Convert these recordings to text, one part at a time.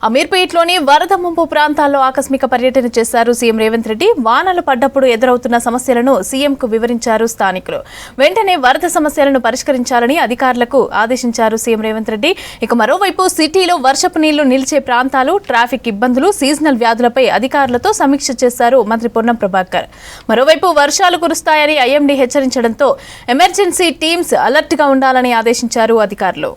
అమీర్పేట్లోని వరద ముంపు ప్రాంతాల్లో ఆకస్మిక పర్యటన చేశారు సీఎం రేవంత్ రెడ్డి. వానలు పడ్డప్పుడు ఎదురవుతున్న సమస్యలను సీఎంకు వివరించారు స్థానికులు. వెంటనే వరద సమస్యలను పరిష్కరించాలని అధికారులకు ఆదేశించారు సీఎం రేవంత్ రెడ్డి. ఇక మరోవైపు సిటీలో వర్షపు నీళ్లు నిలిచే ప్రాంతాలు, ట్రాఫిక్ ఇబ్బందులు, సీజనల్ వ్యాధులపై అధికారులతో సమీక్ష చేశారు మంత్రి పొన్నం ప్రభాకర్. మరోవైపు వర్షాలు కురుస్తాయని ఐఎండీ హెచ్చరించడంతో ఎమర్జెన్సీ టీమ్స్ అలర్ట్ గా ఉండాలని ఆదేశించారు అధికారులు.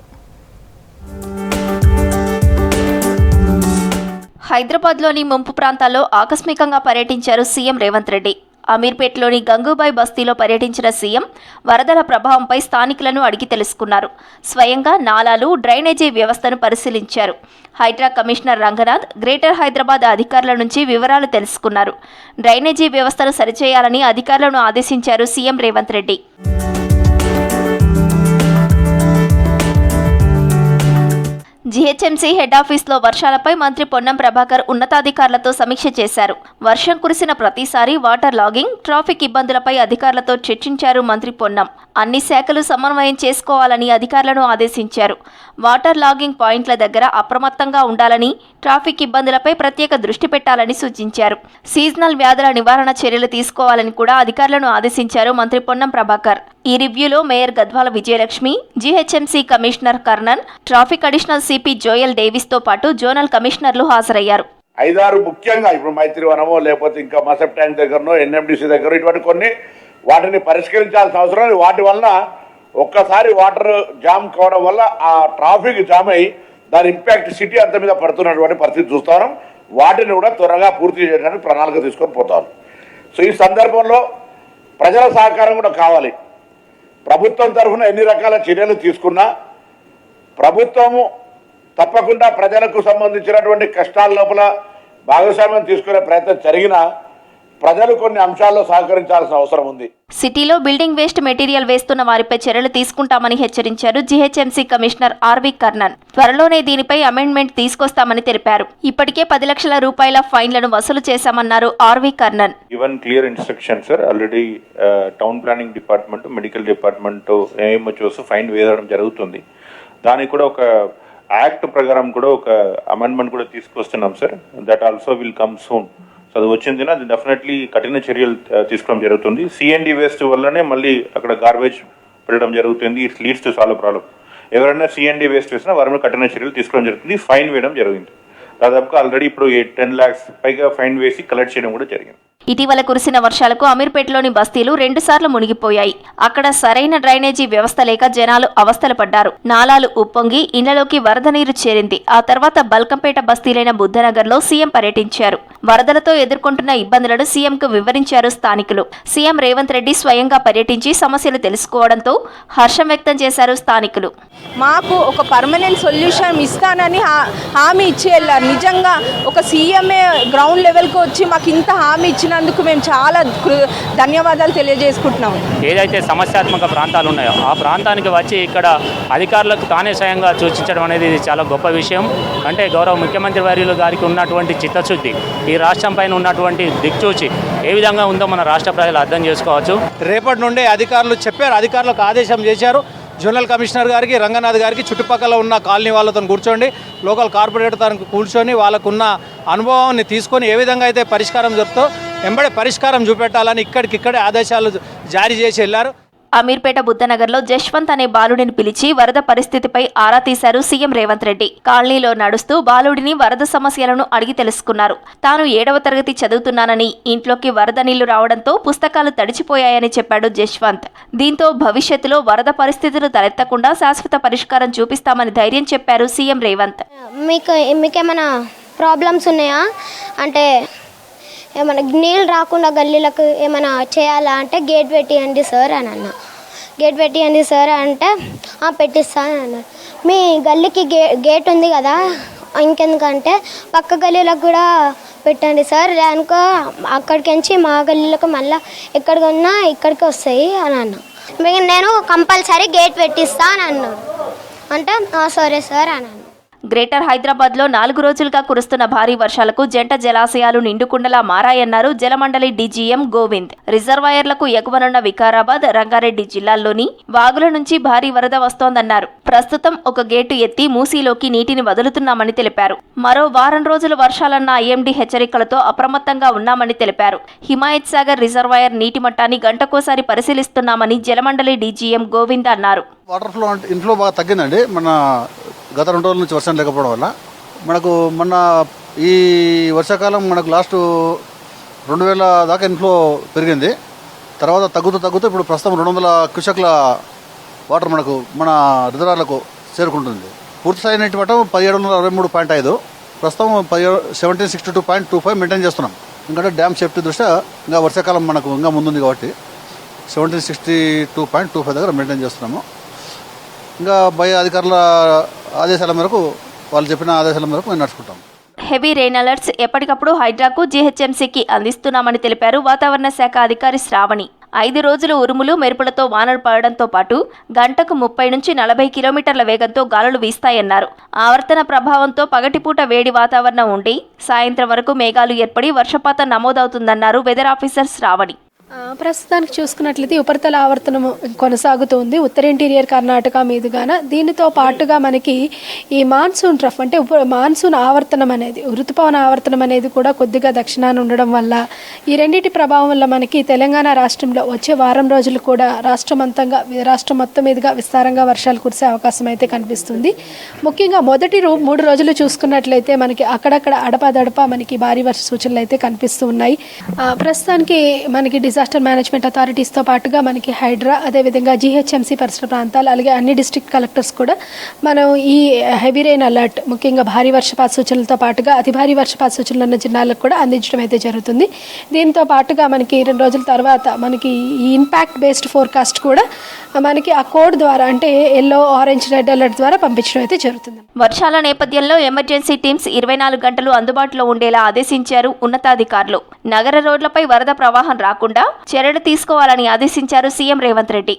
హైదరాబాద్లోని ముంపు ప్రాంతాల్లో ఆకస్మికంగా పర్యటించారు సీఎం రేవంత్ రెడ్డి. అమీర్పేట్లోని గంగూబాయ్ బస్తీలో పర్యటించిన సీఎం వరదల ప్రభావంపై స్థానికులను అడిగి తెలుసుకున్నారు. స్వయంగా నాలాలు, డ్రైనేజీ వ్యవస్థను పరిశీలించారు. హైడ్రా కమిషనర్ రంగనాథ్, గ్రేటర్ హైదరాబాద్ అధికారుల నుంచి వివరాలు తెలుసుకున్నారు. డ్రైనేజీ వ్యవస్థను సరిచేయాలని అధికారులను ఆదేశించారు CM Revanth Reddy. GHMC head ఆఫీస్లో వర్షాలపై మంత్రి పొన్నం ప్రభాకర్ ఉన్నతాధికారులతో సమీక్ష చేశారు. వర్షం కురిసిన ప్రతిసారి వాటర్ లాగింగ్, ట్రాఫిక్ ఇబ్బందులపై అధికారులతో చర్చించారు మంత్రి పొన్నం. అన్ని శాఖలు సమన్వయం చేసుకోవాలని అధికారులను ఆదేశించారు. వాటర్ లాగింగ్ పాయింట్ల దగ్గర అప్రమత్తంగా ఉండాలని, ట్రాఫిక్ ఇబ్బందులపై ప్రత్యేక దృష్టి పెట్టాలని సూచించారు. సీజనల్ వ్యాధుల నివారణ చర్యలు తీసుకోవాలని కూడా అధికారులను ఆదేశించారు మంత్రి పొన్నం ప్రభాకర్. ఈ రివ్యూలో mayor Gadwal Vijayalakshmi, GHMC commissioner Karnan, traffic additional CP Joel Davis తో పాటు జోనల్ కమిషనర్లు హాజరయ్యారు. 5-6 ముఖ్యంగా ఇప్పుడు మైత్రివనమో లేకపోతే ఇంకా మసప్ ట్యాంక్ దగ్గరనో ఎన్ఎండిసి దగ్గర ఇటువంటి కొన్ని వాటిని పరిష్కరించాల్సిన అవసరం. వాటి వలన ఒక్కసారి వాటర్ జామ్ కావడం వల్ల ఆ ట్రాఫిక్ జామ్ అయ్యి దాని ఇంపాక్ట్ సిటీ అంత మీద పడుతున్నటువంటి పరిస్థితి చూస్తాం. వాటిని కూడా త్వరగా పూర్తి చేయడానికి ప్రణాళిక తీసుకొని పోతాం. సో ఈ సందర్భంలో ప్రజల సహకారం కూడా కావాలి. ప్రభుత్వం తరఫున ఎన్ని రకాల చర్యలు తీసుకున్నా ప్రభుత్వము తప్పకుండా ప్రజలకు సంబంధించినటువంటి కష్టాల లోపల భాగస్వామ్యం తీసుకునే ప్రయత్నం జరిగినా ప్రజలు కొన్ని అంశాల్లో సహకరించాల్సిన అవసరం ఉంది. సిటీలో బిల్డింగ్ వేస్ట్ మెటీరియల్ వేస్తున్న వారిపై చర్యలు తీసుకుంటామని హెచ్చరించారు జీహెచ్ఎంసీ కమిషనర్ ఆర్వి కర్ణన్. త్వరలోనే దీనిపై అమెండ్మెంట్ తీసుకొస్తామని తెలిపారు. ఇప్పటికే 10 లక్షల రూపాయల ఫైన్లను వసూలు చేశామన్నారు RV Karnan. Even clear instruction sir, already town planning department, medical department AMHOs fine వేయడం జరుగుతుంది. దానికి కూడా ఒక యాక్ట్ ప్రకారం కూడా ఒక అమెండ్మెంట్ కూడా తీసుకొస్తున్నాం sir. That also will come soon. So అది వచ్చింది, అది డెఫినెట్లీ కఠిన చర్యలు తీసుకోవడం జరుగుతుంది. సిఎండి వేస్ట్ వల్లనే మళ్ళీ అక్కడ గార్బేజ్ పెట్టడం జరుగుతుంది. It leads to solve problem. ఎవరైనా సిఎండి వేస్ట్ వేసినా వారి మీద కఠిన చర్యలు తీసుకోవడం జరుగుతుంది. ఫైన్ వేయడం జరిగింది. దాదాపుగా ఆల్రెడీ ఇప్పుడు 10 lakhs పైగా ఫైన్ వేసి కలెక్ట్ చేయడం కూడా జరిగింది. ఇటీవల కురిసిన వర్షాలకు అమీర్పేటలోని బస్తీలు 2 సార్లు మునిగిపోయాయి. అక్కడ సరైన డ్రైనేజీ వ్యవస్థ లేక జనాలు అవస్థలు పడ్డారు. నాలాలు ఉప్పొంగి ఇళ్లలోకి వరద నీరు చేరింది. ఆ తర్వాత బల్కంపేట బస్తీలైన బుద్ధనగర్లో సీఎం పర్యటించారు. వరదలతో ఎదుర్కొంటున్న ఇబ్బందులను సీఎంకు వివరించారు స్థానికులు. సీఎం రేవంత్ రెడ్డి స్వయంగా పర్యటించి సమస్యలు తెలుసుకోవడంతో హర్షం వ్యక్తం చేశారు స్థానికులు. మాకు ఒక పర్మనెంట్ సొల్యూషన్ ఇస్తానని హామీ ఇచ్చి వెళ్ళారు. నిజంగా ఒక సీఎంఏ గ్రౌండ్ లెవెల్కి వచ్చి మాకు ఇంత హామీ ఇచ్చినందుకు మేము చాలా ధన్యవాదాలు తెలియజేసుకుంటున్నాము. ఏదైతే సమస్యాత్మక ప్రాంతాలు ఉన్నాయో ఆ ప్రాంతానికి వచ్చి ఇక్కడ అధికారులకు తానే స్వయంగా సూచించడం అనేది చాలా గొప్ప విషయం. అంటే గౌరవ ముఖ్యమంత్రి వర్యులు గారికి ఉన్నటువంటి చిత్తశుద్ధి, ఈ రాష్ట్రం పైన ఉన్నటువంటి దిక్చూచి ఏ విధంగా ఉందో మన రాష్ట్ర ప్రజలు అర్థం చేసుకోవచ్చు. రేపటి నుండి అధికారులు చెప్పారు, అధికారులకు ఆదేశం చేశారు. జోనల్ కమిషనర్ గారికి, రంగనాథ్ గారికి చుట్టుపక్కల ఉన్న కాలనీ వాళ్ళతో కూర్చోండి, లోకల్ కార్పొరేటర్ కూర్చొని వాళ్ళకున్న అనుభవాన్ని తీసుకొని ఏ విధంగా అయితే పరిష్కారం చెప్తో వెంబడే పరిష్కారం చూపెట్టాలని ఇక్కడికిక్కడే ఆదేశాలు జారీ చేసి వెళ్ళారు. అమీర్పేట బుద్ధనగర్లో జశ్వంత్ అనే బాలుడిని పిలిచి వరద పరిస్థితిపై ఆరా తీశారు సీఎం రేవంత్ రెడ్డి. కాలనీలో నడుస్తూ బాలుడిని వరద సమస్యలను అడిగి తెలుసుకున్నారు. తాను 7వ తరగతి చదువుతున్నానని, ఇంట్లోకి వరద నీళ్లు రావడంతో పుస్తకాలు తడిచిపోయాయని చెప్పాడు జశ్వంత్. దీంతో భవిష్యత్తులో వరద పరిస్థితులు తలెత్తకుండా శాశ్వత పరిష్కారం చూపిస్తామని ధైర్యం చెప్పారు సీఎం రేవంత్. మీకేమైనా ప్రాబ్లమ్స్ ఉన్నాయా అంటే ఏమైనా నీళ్ళు రాకుండా గల్లీలకు ఏమైనా చేయాలా అంటే గేట్ పెట్టియండి సార్ అని అన్న. గేట్ పెట్టియండి సార్ అంటే పెట్టిస్తాను అన్నారు. మీ గల్లీకి గేట్ ఉంది కదా, ఇంకెందుకంటే పక్క గల్లీలకు కూడా పెట్టండి సార్, అనుకో అక్కడికించి మా గల్లీలకు మళ్ళీ ఎక్కడికన్నా ఇక్కడికి వస్తాయి అని అన్నా. నేను కంపల్సరీ గేట్ పెట్టిస్తా అని అన్నాను. అంటే సరే సార్ అని అన్నా. గ్రేటర్ హైదరాబాద్లో 4 రోజులుగా కురుస్తున్న భారీ వర్షాలకు జంట జలాశయాలు నిండుకుండలా మారాయన్నారు జలమండలి డీజీఎం గోవింద్. రిజర్వాయర్లకు ఎగువనున్న వికారాబాద్, రంగారెడ్డి జిల్లాల్లోని వాగుల నుంచి భారీ వరద వస్తోందన్నారు. ప్రస్తుతం ఒక గేటు ఎత్తి మూసీలోకి నీటిని వదులుతున్నామని తెలిపారు. మరో వారం రోజులు వర్షాలన్న ఐఎండీ హెచ్చరికలతో అప్రమత్తంగా ఉన్నామని తెలిపారు. హిమాయత్ సాగర్ రిజర్వాయర్ నీటి మట్టాన్ని గంటకోసారి పరిశీలిస్తున్నామని జలమండలి డీజీఎం గోవింద్ అన్నారు. వాటర్ ఫ్లో ఇన్ఫ్లో బాగా తగ్గిందండి. మన గత 2 రోజుల నుంచి వర్షం లేకపోవడం వల్ల మనకు మొన్న ఈ వర్షాకాలం మనకు లాస్ట్ 2000 దాకా ఇన్ఫ్లో పెరిగింది. తర్వాత తగ్గుతూ ఇప్పుడు ప్రస్తుతం 200 క్యూసెక్ల వాటర్ మనకు మన రిజర్వాయర్లకు చేరుకుంటుంది. పూర్తి స్థాయి నీటి మట్టం 1763.5, ప్రస్తుతం 1762.25 మెయింటైన్ చేస్తున్నాం. ఎందుకంటే డ్యామ్ సేఫ్టీ దృష్ట్యా ఇంకా వర్షాకాలం మనకు ఇంకా ముందుంది కాబట్టి 1762.25 దగ్గర మెయింటైన్ చేస్తున్నాము. ఇంకా పై అధికారుల ఆదేశాల మేరకు, వాళ్ళు చెప్పిన ఆదేశాల మేరకు మేము నడుచుకుంటాం. హెవీ రెయిన్ అలర్ట్స్ ఎప్పటికప్పుడు హైడ్రాకు, జీహెచ్ఎంసీకి అందిస్తున్నామని తెలిపారు వాతావరణ శాఖ అధికారి శ్రావణి. 5 రోజులు ఉరుములు, మెరుపులతో వానలు పడడంతో పాటు గంటకు 30 నుంచి 40 కిలోమీటర్ల వేగంతో గాలులు వీస్తాయన్నారు. ఆవర్తన ప్రభావంతో పగటిపూట వేడి వాతావరణం ఉండి సాయంత్రం వరకు మేఘాలు ఏర్పడి వర్షపాతం నమోదవుతుందన్నారు వెదర్ ఆఫీసర్ శ్రావణి. ప్రస్తుతానికి చూసుకున్నట్లయితే ఉపరితల ఆవర్తనం కొనసాగుతుంది ఉత్తర ఇంటీరియర్ కర్ణాటక మీదుగాన. దీనితో పాటుగా మనకి ఈ మాన్సూన్ ట్రఫ్ అంటే మాన్సూన్ ఆవర్తనం అనేది, ఋతుపవన ఆవర్తనం అనేది కూడా కొద్దిగా దక్షిణాన ఉండడం వల్ల ఈ రెండింటి ప్రభావం వల్ల మనకి తెలంగాణ రాష్ట్రంలో వచ్చే వారం రోజులు కూడా రాష్ట్రం మొత్తం మీదుగా విస్తారంగా వర్షాలు కురిసే అవకాశం అయితే కనిపిస్తుంది. ముఖ్యంగా మొదటి 3 రోజులు చూసుకున్నట్లయితే మనకి అక్కడక్కడ అడపాదడపా మనకి భారీ వర్ష సూచనలు అయితే కనిపిస్తూ ఉన్నాయి. ప్రస్తుతానికి మనకి డిజాస్టర్ మేనేజ్మెంట్ అథారిటీస్తో పాటుగా మనకి హైడ్రా, అదేవిధంగా జీహెచ్ఎంసీ పరిసర ప్రాంతాలు, అలాగే అన్ని డిస్ట్రిక్ట్ కలెక్టర్స్ కూడా మనం ఈ హెవీ రెయిన్ అలర్ట్, ముఖ్యంగా భారీ వర్షపాత సూచనలతో పాటుగా అతి భారీ వర్షపాత సూచనలు ఉన్న జిల్లాలకు కూడా అందించడం అయితే జరుగుతుంది. దీంతో పాటుగా మనకి 2 రోజుల తర్వాత మనకి ఈ ఇంపాక్ట్ బేస్డ్ ఫోర్కాస్ట్ కూడా మనకి ఆ కోడ్ ద్వారా, అంటే ఎల్లో, ఆరెంజ్, రెడ్ అలర్ట్ ద్వారా పంపించడం అయితే జరుగుతుంది. వర్షాల నేపథ్యంలో ఎమర్జెన్సీ టీమ్స్ 24 గంటలు అందుబాటులో ఉండేలా ఆదేశించారు ఉన్నతాధికారులు. నగర రోడ్లపై వరద ప్రవాహం రాకుండా చర్యలు తీసుకోవాలని ఆదేశించారు సీఎం రేవంత్ రెడ్డి.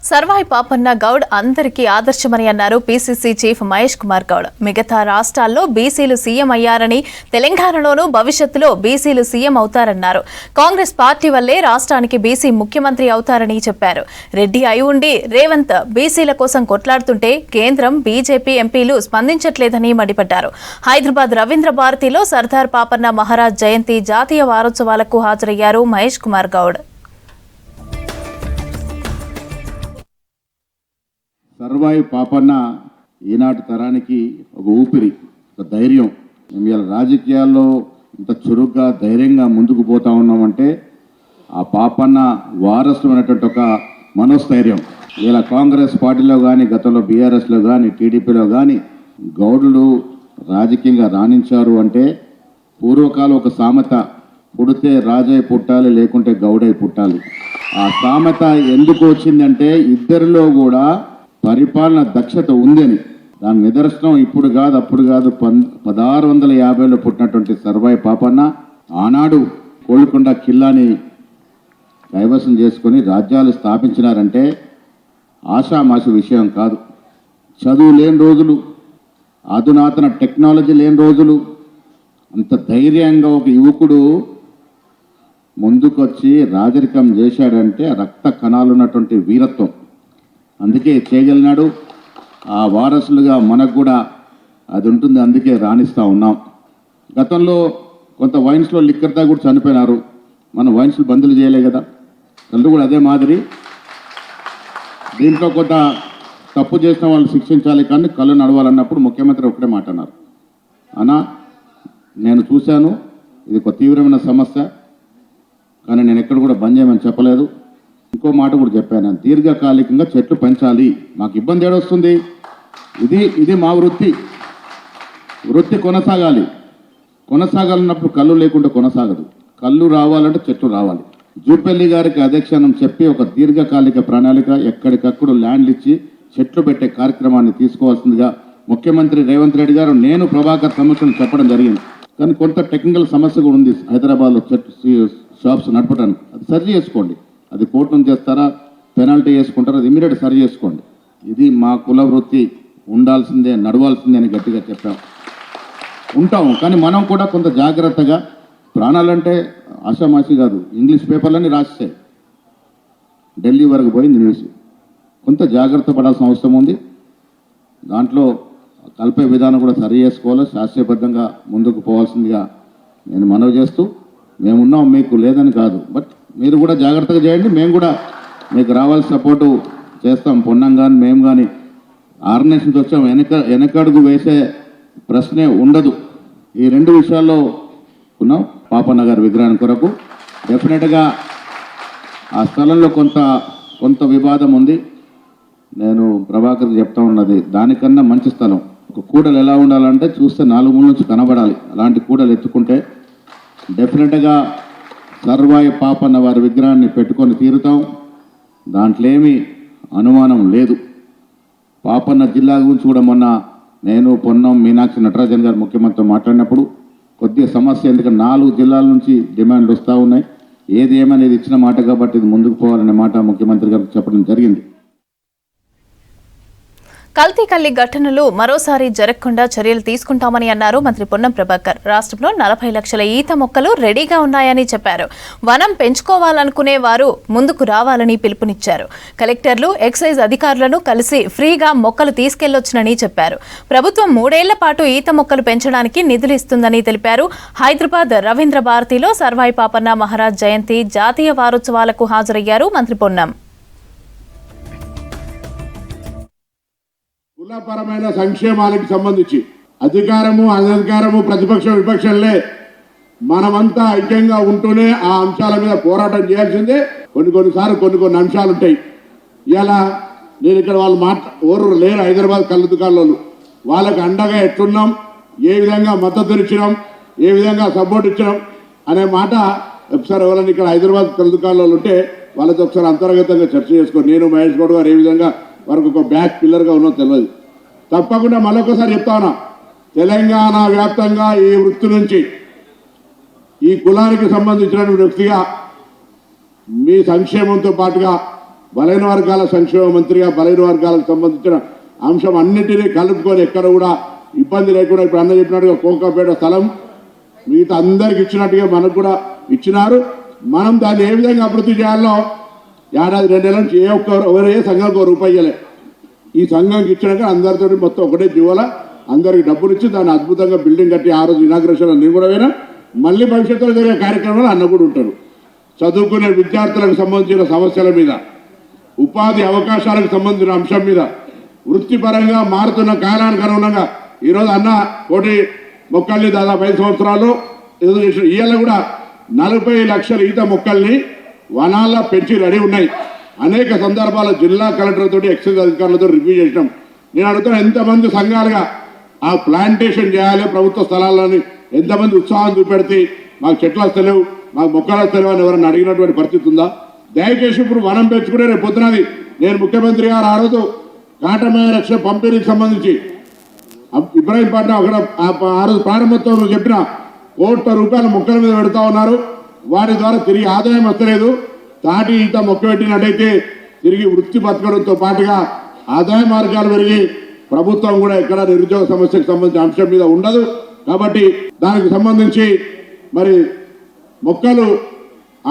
సర్వాయి పాపన్న గౌడ్ అందరికీ ఆదర్శమని అన్నారు పీసీసీ చీఫ్ మహేష్ కుమార్ గౌడ్. మిగతా రాష్ట్రాల్లో బీసీలు సీఎం అయ్యారని, తెలంగాణలోనూ భవిష్యత్తులో బీసీలు సీఎం అవుతారన్నారు. కాంగ్రెస్ పార్టీ వల్లే రాష్ట్రానికి బీసీ ముఖ్యమంత్రి అవుతారని చెప్పారు. రెడ్డి అయి ఉండి రేవంత్ బీసీల కోసం కొట్లాడుతుంటే కేంద్రం, బీజేపీ ఎంపీలు స్పందించట్లేదని మండిపడ్డారు. హైదరాబాద్ రవీంద్ర భారతిలో సర్దార్ పాపన్న మహారాజ్ జయంతి జాతీయ వారోత్సవాలకు హాజరయ్యారు మహేష్ కుమార్ గౌడ్. సర్వాయి పాపన్న ఈనాటి తరానికి ఒక ఊపిరి, ఒక ధైర్యం. మేము ఇలా రాజకీయాల్లో ఇంత చురుగ్గా, ధైర్యంగా ముందుకు పోతా ఉన్నామంటే ఆ పాపన్న వారసులైనటువంటి ఒక మనోస్థైర్యం. ఇలా కాంగ్రెస్ పార్టీలో కానీ, గతంలో బీఆర్ఎస్లో కానీ, టీడీపీలో కానీ గౌడులు రాజకీయంగా రాణించారు అంటే పూర్వకాలం ఒక సామెత, పుడితే రాజై పుట్టాలి, లేకుంటే గౌడై పుట్టాలి. ఆ సామెత ఎందుకు వచ్చిందంటే ఇద్దరిలో కూడా పరిపాలన దక్షత ఉందని. దాని నిదర్శనం ఇప్పుడు కాదు, అప్పుడు కాదు, 1650లో పుట్టినటువంటి సర్వాయి పాపన్న ఆనాడు కోలుకొండ కిల్లాని కైవసం చేసుకొని రాజ్యాలు స్థాపించినారంటే ఆషామాషి విషయం కాదు. చదువు లేని రోజులు, అధునాతన టెక్నాలజీ లేని రోజులు, అంత ధైర్యంగా ఒక యువకుడు ముందుకొచ్చి రాజరికం చేశాడంటే రక్త కణాలు ఉన్నటువంటి వీరత్వం. అందుకే చేయగలిగినాడు. ఆ వారసులుగా మనకు కూడా అది ఉంటుంది, అందుకే రాణిస్తూ ఉన్నాం. గతంలో కొంత వైన్స్లో లిక్కర్తో కూడా చనిపోయినారు. మనం వైన్స్లు బందులు చేయలే కదా, కళ్ళు కూడా అదే మాదిరి. దీంట్లో కొంత తప్పు చేసిన వాళ్ళు శిక్షించాలి, కానీ కళ్ళు నడవాలన్నప్పుడు ముఖ్యమంత్రి ఒకటే మాట అన్నారు, అన్నా నేను చూశాను, ఇది ఒక తీవ్రమైన సమస్య, కానీ నేను ఎక్కడ కూడా బంద్ చేయమని చెప్పలేదు. ఇంకో మాట కూడా చెప్పాను, దీర్ఘకాలికంగా చెట్లు పెంచాలి. మాకు ఇబ్బంది ఏడొస్తుంది, ఇది మా వృత్తి కొనసాగాలన్నప్పుడు కళ్ళు లేకుండా కొనసాగదు. కళ్ళు రావాలంటే చెట్లు రావాలి. జూపల్లి గారికి అధ్యక్షానం చెప్పి ఒక దీర్ఘకాలిక ప్రణాళిక, ఎక్కడికప్పుడు ల్యాండ్లు ఇచ్చి చెట్లు పెట్టే కార్యక్రమాన్ని తీసుకోవాల్సిందిగా ముఖ్యమంత్రి రేవంత్ రెడ్డి గారు, నేను ప్రభాకర్ సమస్యలు చెప్పడం జరిగింది. కానీ కొంత టెక్నికల్ సమస్య కూడా ఉంది హైదరాబాద్లో షాప్స్ నడపడానికి. అది సరి చేసుకోండి. అది కోర్టు నుంచి చేస్తారా, పెనాల్టీ వేసుకుంటారు, అది ఇమీడియట్ సరి చేసుకోండి. ఇది మా కుల వృత్తి, ఉండాల్సిందే, నడవాల్సిందే అని గట్టిగా చెప్పాం. ఉంటాం, కానీ మనం కూడా కొంత జాగ్రత్తగా, ప్రాణాలంటే ఆషామాషి కాదు, ఇంగ్లీష్ పేపర్లన్నీ రాసేసాయి, ఢిల్లీ వరకు పోయింది న్యూస్. కొంత జాగ్రత్త పడాల్సిన అవసరం ఉంది. దాంట్లో కలిపే విధానం కూడా సరి చేసుకోవాలి, శాస్త్రీయబద్ధంగా ముందుకు పోవాల్సిందిగా నేను మనవి చేస్తూ, మేమున్నాం, మీకు లేదని కాదు, బట్ మీరు కూడా జాగ్రత్తగా చేయండి. మేము కూడా మీకు రావాల్సిన సపోర్టు చేస్తాం. పొన్నం కానీ మేము కానీ ఆర్గనైజేషన్కి వచ్చాం, వెనకడుగు వేసే ప్రశ్నే ఉండదు. ఈ 2 విషయాల్లో ఉన్నాం. పాపన్న గారి విగ్రహం కొరకు డెఫినెట్గా ఆ స్థలంలో కొంత వివాదం ఉంది. నేను ప్రభాకర్ చెప్తా ఉన్నది, దానికన్నా మంచి స్థలం. ఒక కూడలు ఎలా ఉండాలంటే చూస్తే 4 మూల నుంచి కనబడాలి. అలాంటి కూడలు ఎత్తుకుంటే డెఫినెట్గా సర్వాయి పాపన్న వారి విగ్రహాన్ని పెట్టుకొని తీరుతాం. దాంట్లో ఏమీ అనుమానం లేదు. పాపన్న జిల్లా గురించి కూడా మొన్న నేను, పొన్నం, మీనాక్షి నటరాజన్ గారు ముఖ్యమంత్రితో మాట్లాడినప్పుడు కొద్దిగా సమస్య, ఎందుకంటే 4 జిల్లాల నుంచి డిమాండ్లు వస్తూ ఉన్నాయి. ఏది ఏమనేది ఇచ్చిన మాట కాబట్టి ఇది ముందుకు పోవాలనే మాట ముఖ్యమంత్రి గారికి చెప్పడం జరిగింది. కల్తీ ఘటనలు మరోసారి జరగకుండా చర్యలు తీసుకుంటామని అన్నారు మంత్రి పొన్నం ప్రభాకర్. రాష్ట్రంలో 40 లక్షల ఈత మొక్కలు రెడీగా ఉన్నాయని చెప్పారు. వనం పెంచుకోవాలనుకునే వారు ముందుకు రావాలని పిలుపునిచ్చారు. కలెక్టర్లు, ఎక్సైజ్ అధికారులను కలిసి ఫ్రీగా మొక్కలు తీసుకెళ్లొచ్చునని చెప్పారు. ప్రభుత్వం 3 ఏళ్ల పాటు ఈత మొక్కలు పెంచడానికి నిధులు ఇస్తుందని తెలిపారు. హైదరాబాద్ రవీంద్ర భారతిలో సర్వాయి పాపన్న మహారాజ్ జయంతి జాతీయ వారోత్సవాలకు హాజరయ్యారు మంత్రి పొన్నం. కులపరమైన సంక్షేమాలకు సంబంధించి అధికారము, అనధికారము, ప్రతిపక్షం, విపక్షంలే మనమంతా ఐక్యంగా ఉంటూనే ఆ అంశాల మీద పోరాటం చేయాల్సిందే. కొన్నిసార్లు కొన్ని అంశాలు ఉంటాయి. ఇలా నేను ఇక్కడ వాళ్ళు ఎవరు లేరు, హైదరాబాద్ కళ్ళు దుకాణాలు, వాళ్ళకి అండగా ఎట్లున్నాం, ఏ విధంగా మద్దతు ఇచ్చినాం, ఏ విధంగా సపోర్ట్ ఇచ్చినాం అనే మాట ఒకసారి ఎవరైనా ఇక్కడ హైదరాబాద్ కళ్ళు దుకాణాలు ఉంటే వాళ్ళతో ఒకసారి అంతర్గతంగా చర్చ చేసుకోండి. నేను మహేష్ గౌడ్ గారు ఏ విధంగా వరకు ఒక బ్యాక్ పిల్లర్గా ఉన్నో తెలియదు. తప్పకుండా మరొకసారి చెప్తా ఉన్నా, తెలంగాణ వ్యాప్తంగా ఈ వృత్తి నుంచి ఈ కులానికి సంబంధించిన వ్యక్తిగా మీ సంక్షేమంతో పాటుగా బలైన వర్గాల సంక్షేమ మంత్రిగా బలైన వర్గాలకు సంబంధించిన అంశం అన్నిటినీ కలుపుకొని ఎక్కడ కూడా ఇబ్బంది లేకుండా ఇప్పుడు అన్న చెప్పినట్టుగా కోకాపేట స్థలం మిగతా అందరికి ఇచ్చినట్టుగా మనకు కూడా ఇచ్చినారు. మనం దాన్ని ఏ విధంగా అభివృద్ధి చేయాలో ఏడాది 2 ఏళ్ళ నుంచి ఏ సంఘంకి ₹1 ఇవ్వలే. ఈ సంఘంకి ఇచ్చినాక అందరితో మొత్తం ఒకటే జీవాల అందరికి డబ్బులు ఇచ్చి దాన్ని అద్భుతంగా బిల్డింగ్ కట్టి ఆ రోజు ఇనాగ్రేషన్ నేను కూడా పోయినా. మళ్ళీ భవిష్యత్తులో జరిగే కార్యక్రమాలు అన్న కూడా ఉంటారు. చదువుకునే విద్యార్థులకు సంబంధించిన సమస్యల మీద, ఉపాధి అవకాశాలకు సంబంధించిన అంశం మీద, వృత్తిపరంగా మారుతున్న కాలానికి అనుగుణంగా ఈరోజు అన్న 1 మొక్కల్ని దాదాపు 5 సంవత్సరాలు ఎదురు చేసిన ఇవాళ కూడా 40 లక్షల ఈత మొక్కల్ని వనాల్లో పెంచి రెడీ ఉన్నాయి. అనేక సందర్భాల జిల్లా కలెక్టర్తో, ఎక్సైజ్ అధికారులతో రివ్యూ చేసినాం. నేను అడుగుతున్నా, ఎంతమంది సంఘాలుగా ఆ ప్లాంటేషన్ చేయాలి ప్రభుత్వ స్థలాలని ఎంతమంది ఉత్సాహం చూపెడితే మాకు చెట్లు వస్తలేవు, మాకు మొక్కలు వస్తలేవు అని ఎవరైనా అడిగినటువంటి పరిస్థితి ఉందా? దయచేసి ఇప్పుడు వనం పెంచుకునే రేపు పొద్దునది నేను ముఖ్యమంత్రి గారు ఆ రోజు కాటమయ రక్ష పంపిణీకి సంబంధించి ఇబ్రాహీంపట్నం అక్కడ ఆ రోజు ప్రారంభోత్సవంలో చెప్పిన ₹1 మొక్కల మీద పెడతా ఉన్నారు. వాటి ద్వారా తిరిగి ఆదాయం వస్తలేదు. తాటి ఈత మొక్క పెట్టినట్టయితే తిరిగి వృత్తి బతకడంతో పాటుగా ఆదాయ మార్గాలు పెరిగి ప్రభుత్వం కూడా ఎక్కడ నిరుద్యోగ సమస్యకు సంబంధించిన అంశం మీద ఉండదు. కాబట్టి దానికి సంబంధించి మరి మొక్కలు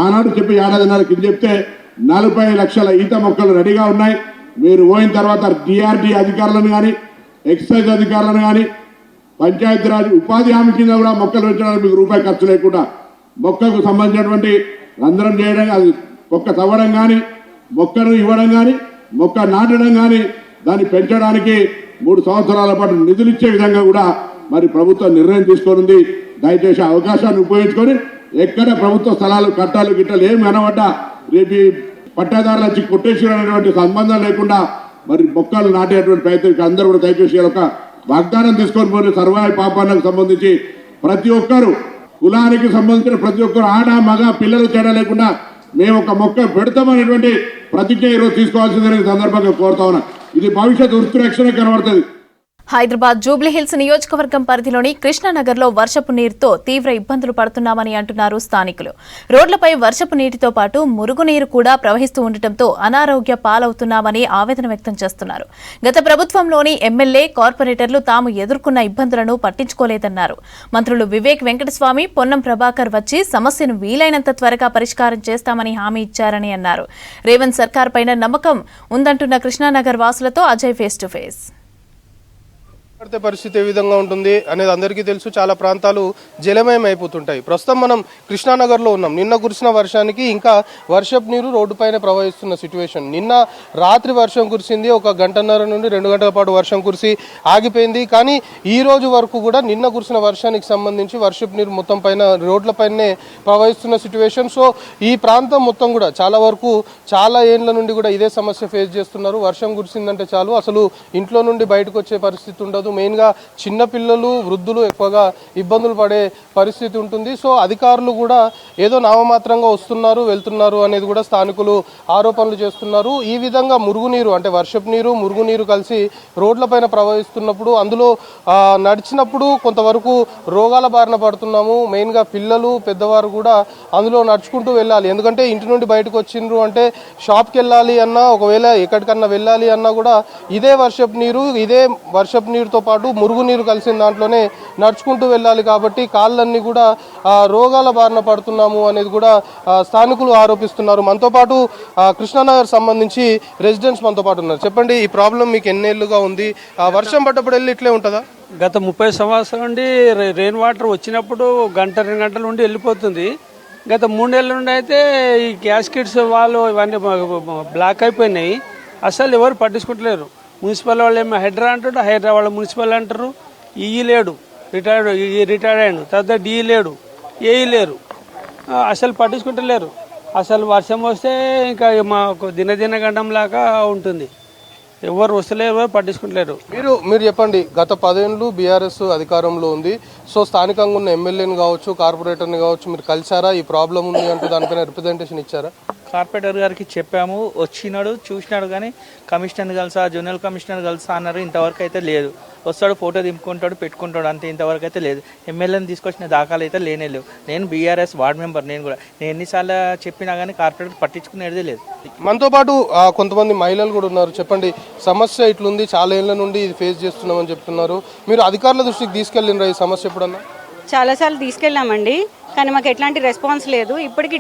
ఆనాడు చెప్పి ఏడాదిన్నర కింద చెప్తే 40 లక్షల ఈత మొక్కలు రెడీగా ఉన్నాయి. మీరు పోయిన తర్వాత డిఆర్డీ అధికారులను కానీ, ఎక్సైజ్ అధికారులను కానీ, పంచాయతీరాజ్ ఉపాధి హామీ కింద కూడా మొక్కలు పెంచడానికి మీకు ₹1 ఖర్చు లేకుండా మొక్కకు సంబంధించినటువంటి రంధ్రం చేయడం, అది మొక్క తవ్వడం కానీ, మొక్కను ఇవ్వడం కానీ, మొక్క నాటడం కానీ, దాన్ని పెంచడానికి 3 సంవత్సరాల పాటు నిధులు ఇచ్చే విధంగా కూడా మరి ప్రభుత్వం నిర్ణయం తీసుకొనింది. దయచేసి అవకాశాన్ని ఉపయోగించుకొని ఎక్కడ ప్రభుత్వ స్థలాలు కట్టాలు గిట్టాలు ఏమి అనబడ్డా రేపు పట్టాదారులు వచ్చి కొట్టేసేటువంటి సంబంధం లేకుండా మరి మొక్కలు నాటేటువంటి ప్రయత్నం అందరూ కూడా దయచేసి ఒక వాగ్దానం తీసుకొని పోయిన సర్వాయి పాపాలకు సంబంధించి ప్రతి ఒక్కరు, కులానికి సంబంధించిన ప్రతి ఒక్కరు, ఆడ మగ పిల్లలు తేడా లేకుండా మేము ఒక మొక్క పెడతామనేటువంటి ప్రతిజ్ఞ ఈరోజు తీసుకోవాల్సిందని సందర్భంగా కోరుతా ఉన్నా. ఇది భవిష్యత్ వృత్తి రక్షణ కనబడుతుంది. హైదరాబాద్ జూబ్లీహిల్స్ నియోజకవర్గం పరిధిలోని కృష్ణానగర్లో వర్షపు నీరుతో తీవ్ర ఇబ్బందులు పడుతున్నామని అంటున్నారు స్థానికులు. రోడ్లపై వర్షపు నీటితో పాటు మురుగునీరు కూడా ప్రవహిస్తూ ఉండటంతో అనారోగ్య పాలవుతున్నామని ఆవేదన వ్యక్తం చేస్తున్నారు. గత ప్రభుత్వంలోని ఎమ్మెల్యే, కార్పొరేటర్లు తాము ఎదుర్కొన్న ఇబ్బందులను పట్టించుకోలేదన్నారు. మంత్రులు వివేక్ వెంకటస్వామి, పొన్నం ప్రభాకర్ వచ్చి సమస్యను వీలైనంత త్వరగా పరిష్కారం చేస్తామని హామీ ఇచ్చారని అన్నారు. రేవంత్ సర్కార్ పైన నమ్మకం ఉందంటున్న కృష్ణానగర్ వాసులతో అజయ్ ఫేస్ టు ఫేస్. పరిస్థితి ఏ విధంగా ఉంటుంది అనేది అందరికీ తెలుసు. చాలా ప్రాంతాలు జలమయం అయిపోతుంటాయి. ప్రస్తుతం మనం కృష్ణానగర్లో ఉన్నాం. నిన్న కురిసిన వర్షానికి ఇంకా వర్షపు నీరు రోడ్డుపైన ప్రవహిస్తున్న సిచ్యువేషన్. నిన్న రాత్రి వర్షం కురిసింది, 1 గంటన్నర నుండి 2 గంటల పాటు వర్షం కురిసి ఆగిపోయింది. కానీ ఈ రోజు వరకు కూడా నిన్న కురిసిన వర్షానికి సంబంధించి వర్షపు నీరు మొత్తం పైన రోడ్లపైనే ప్రవహిస్తున్న సిచ్యువేషన్. సో ఈ ప్రాంతం మొత్తం కూడా చాలా వరకు చాలా ఏళ్ల నుండి కూడా ఇదే సమస్య ఫేస్ చేస్తున్నారు. వర్షం కురిసిందంటే చాలు అసలు ఇంట్లో నుండి బయటకు వచ్చే పరిస్థితి ఉండదు. మెయిన్గా చిన్నపిల్లలు, వృద్ధులు ఎక్కువగా ఇబ్బందులు పడే పరిస్థితి ఉంటుంది. సో అధికారులు కూడా ఏదో నామమాత్రంగా వస్తున్నారు, వెళ్తున్నారు అనేది కూడా స్థానికులు ఆరోపణలు చేస్తున్నారు. ఈ విధంగా మురుగునీరు అంటే వర్షపు నీరు, మురుగునీరు కలిసి రోడ్లపైన ప్రవహిస్తున్నప్పుడు అందులో నడిచినప్పుడు కొంతవరకు రోగాల బారిన పడుతున్నాము. మెయిన్గా పిల్లలు, పెద్దవారు కూడా అందులో నడుచుకుంటూ వెళ్ళాలి. ఎందుకంటే ఇంటి నుండి బయటకు వచ్చిండ్రు అంటే షాప్కి వెళ్ళాలి అన్నా, ఒకవేళ ఎక్కడికన్నా వెళ్ళాలి అన్నా కూడా ఇదే వర్షపు నీరుతో పాటు మురుగునీరు కలిసిన దాంట్లోనే నడుచుకుంటూ వెళ్ళాలి. కాబట్టి కాళ్ళన్నీ కూడా రోగాల బారిన పడుతున్నాము అనేది కూడా స్థానికులు ఆరోపిస్తున్నారు. మనతో పాటు కృష్ణానగర్ సంబంధించి రెసిడెంట్స్ మనతో పాటు ఉన్నారు. చెప్పండి, ఈ ప్రాబ్లం మీకు ఎన్నేళ్లుగా ఉంది? వర్షం పడ్డప్పుడు వెళ్ళి ఇట్లే ఉంటుందా? గత 30 సంవత్సరాల నుండి రెయిన్ వాటర్ వచ్చినప్పుడు 1-2 గంటల నుండి వెళ్ళిపోతుంది. గత 3 ఏళ్ళ నుండి అయితే ఈ గ్యాస్ కిట్స్ వాళ్ళు ఇవన్నీ బ్లాక్ అయిపోయినాయి. అసలు ఎవరు పట్టించుకుంటలేరు. మున్సిపల్ వాళ్ళు ఏమో హైడ్రా అంటారు, హైడ్రా వాళ్ళు మున్సిపల్ అంటారు. ఈఈ లేడు, రిటైర్డ్ అయ్యాడు. తర్వాత డిఈ లేడు, ఏఈ లేరు. అసలు పట్టించుకుంటలేరు. అసలు వర్షం వస్తే ఇంకా మాకు దినదిన గండం లాగా ఉంటుంది. ఎవరు వస్తలేరు, ఎవరు పట్టించుకుంటలేరు. మీరు చెప్పండి, గత 10 ఏళ్ళు బీఆర్ఎస్ అధికారంలో ఉంది. సో స్థానికంగా ఉన్న ఎమ్మెల్యేని కావచ్చు, కార్పొరేటర్ని కావచ్చు, మీరు కలిసారా? ఈ ప్రాబ్లం ఉంది అంటూ దానిపైన రిప్రజెంటేషన్ ఇచ్చారా? కార్పొరేటర్ గారికి చెప్పాము, వచ్చినాడు, చూసినాడు. కానీ కమిషనర్ కలిసా, జూనియర్ కమిషనర్ కలిసా అన్నారు. ఇంతవరకు అయితే లేదు. వస్తాడు, ఫోటో దింపుకుంటాడు, పెట్టుకుంటాడు, అంతే. ఇంతవరకు అయితే లేదు. ఎమ్మెల్యేని తీసుకొచ్చిన దాఖలు అయితే లేనే లేవు. నేను బీఆర్ఎస్ వార్డ్ మెంబర్, నేను ఎన్నిసార్లు చెప్పినా కానీ కార్పొరేటర్ పట్టించుకునేదే లేదు. మనతో పాటు కొంతమంది మహిళలు కూడా ఉన్నారు. చెప్పండి, సమస్య ఇట్లుంది, చాలా ఏళ్ల నుండి ఇది ఫేస్ చేస్తున్నామని చెప్తున్నారు. మీరు అధికారుల దృష్టికి తీసుకెళ్ళినరా ఈ సమస్య ఎప్పుడన్నా? చాలాసార్లు తీసుకెళ్ళామండి, కానీ మాకు ఎట్లాంటి రెస్పాన్స్ లేదు. ఇప్పటికీ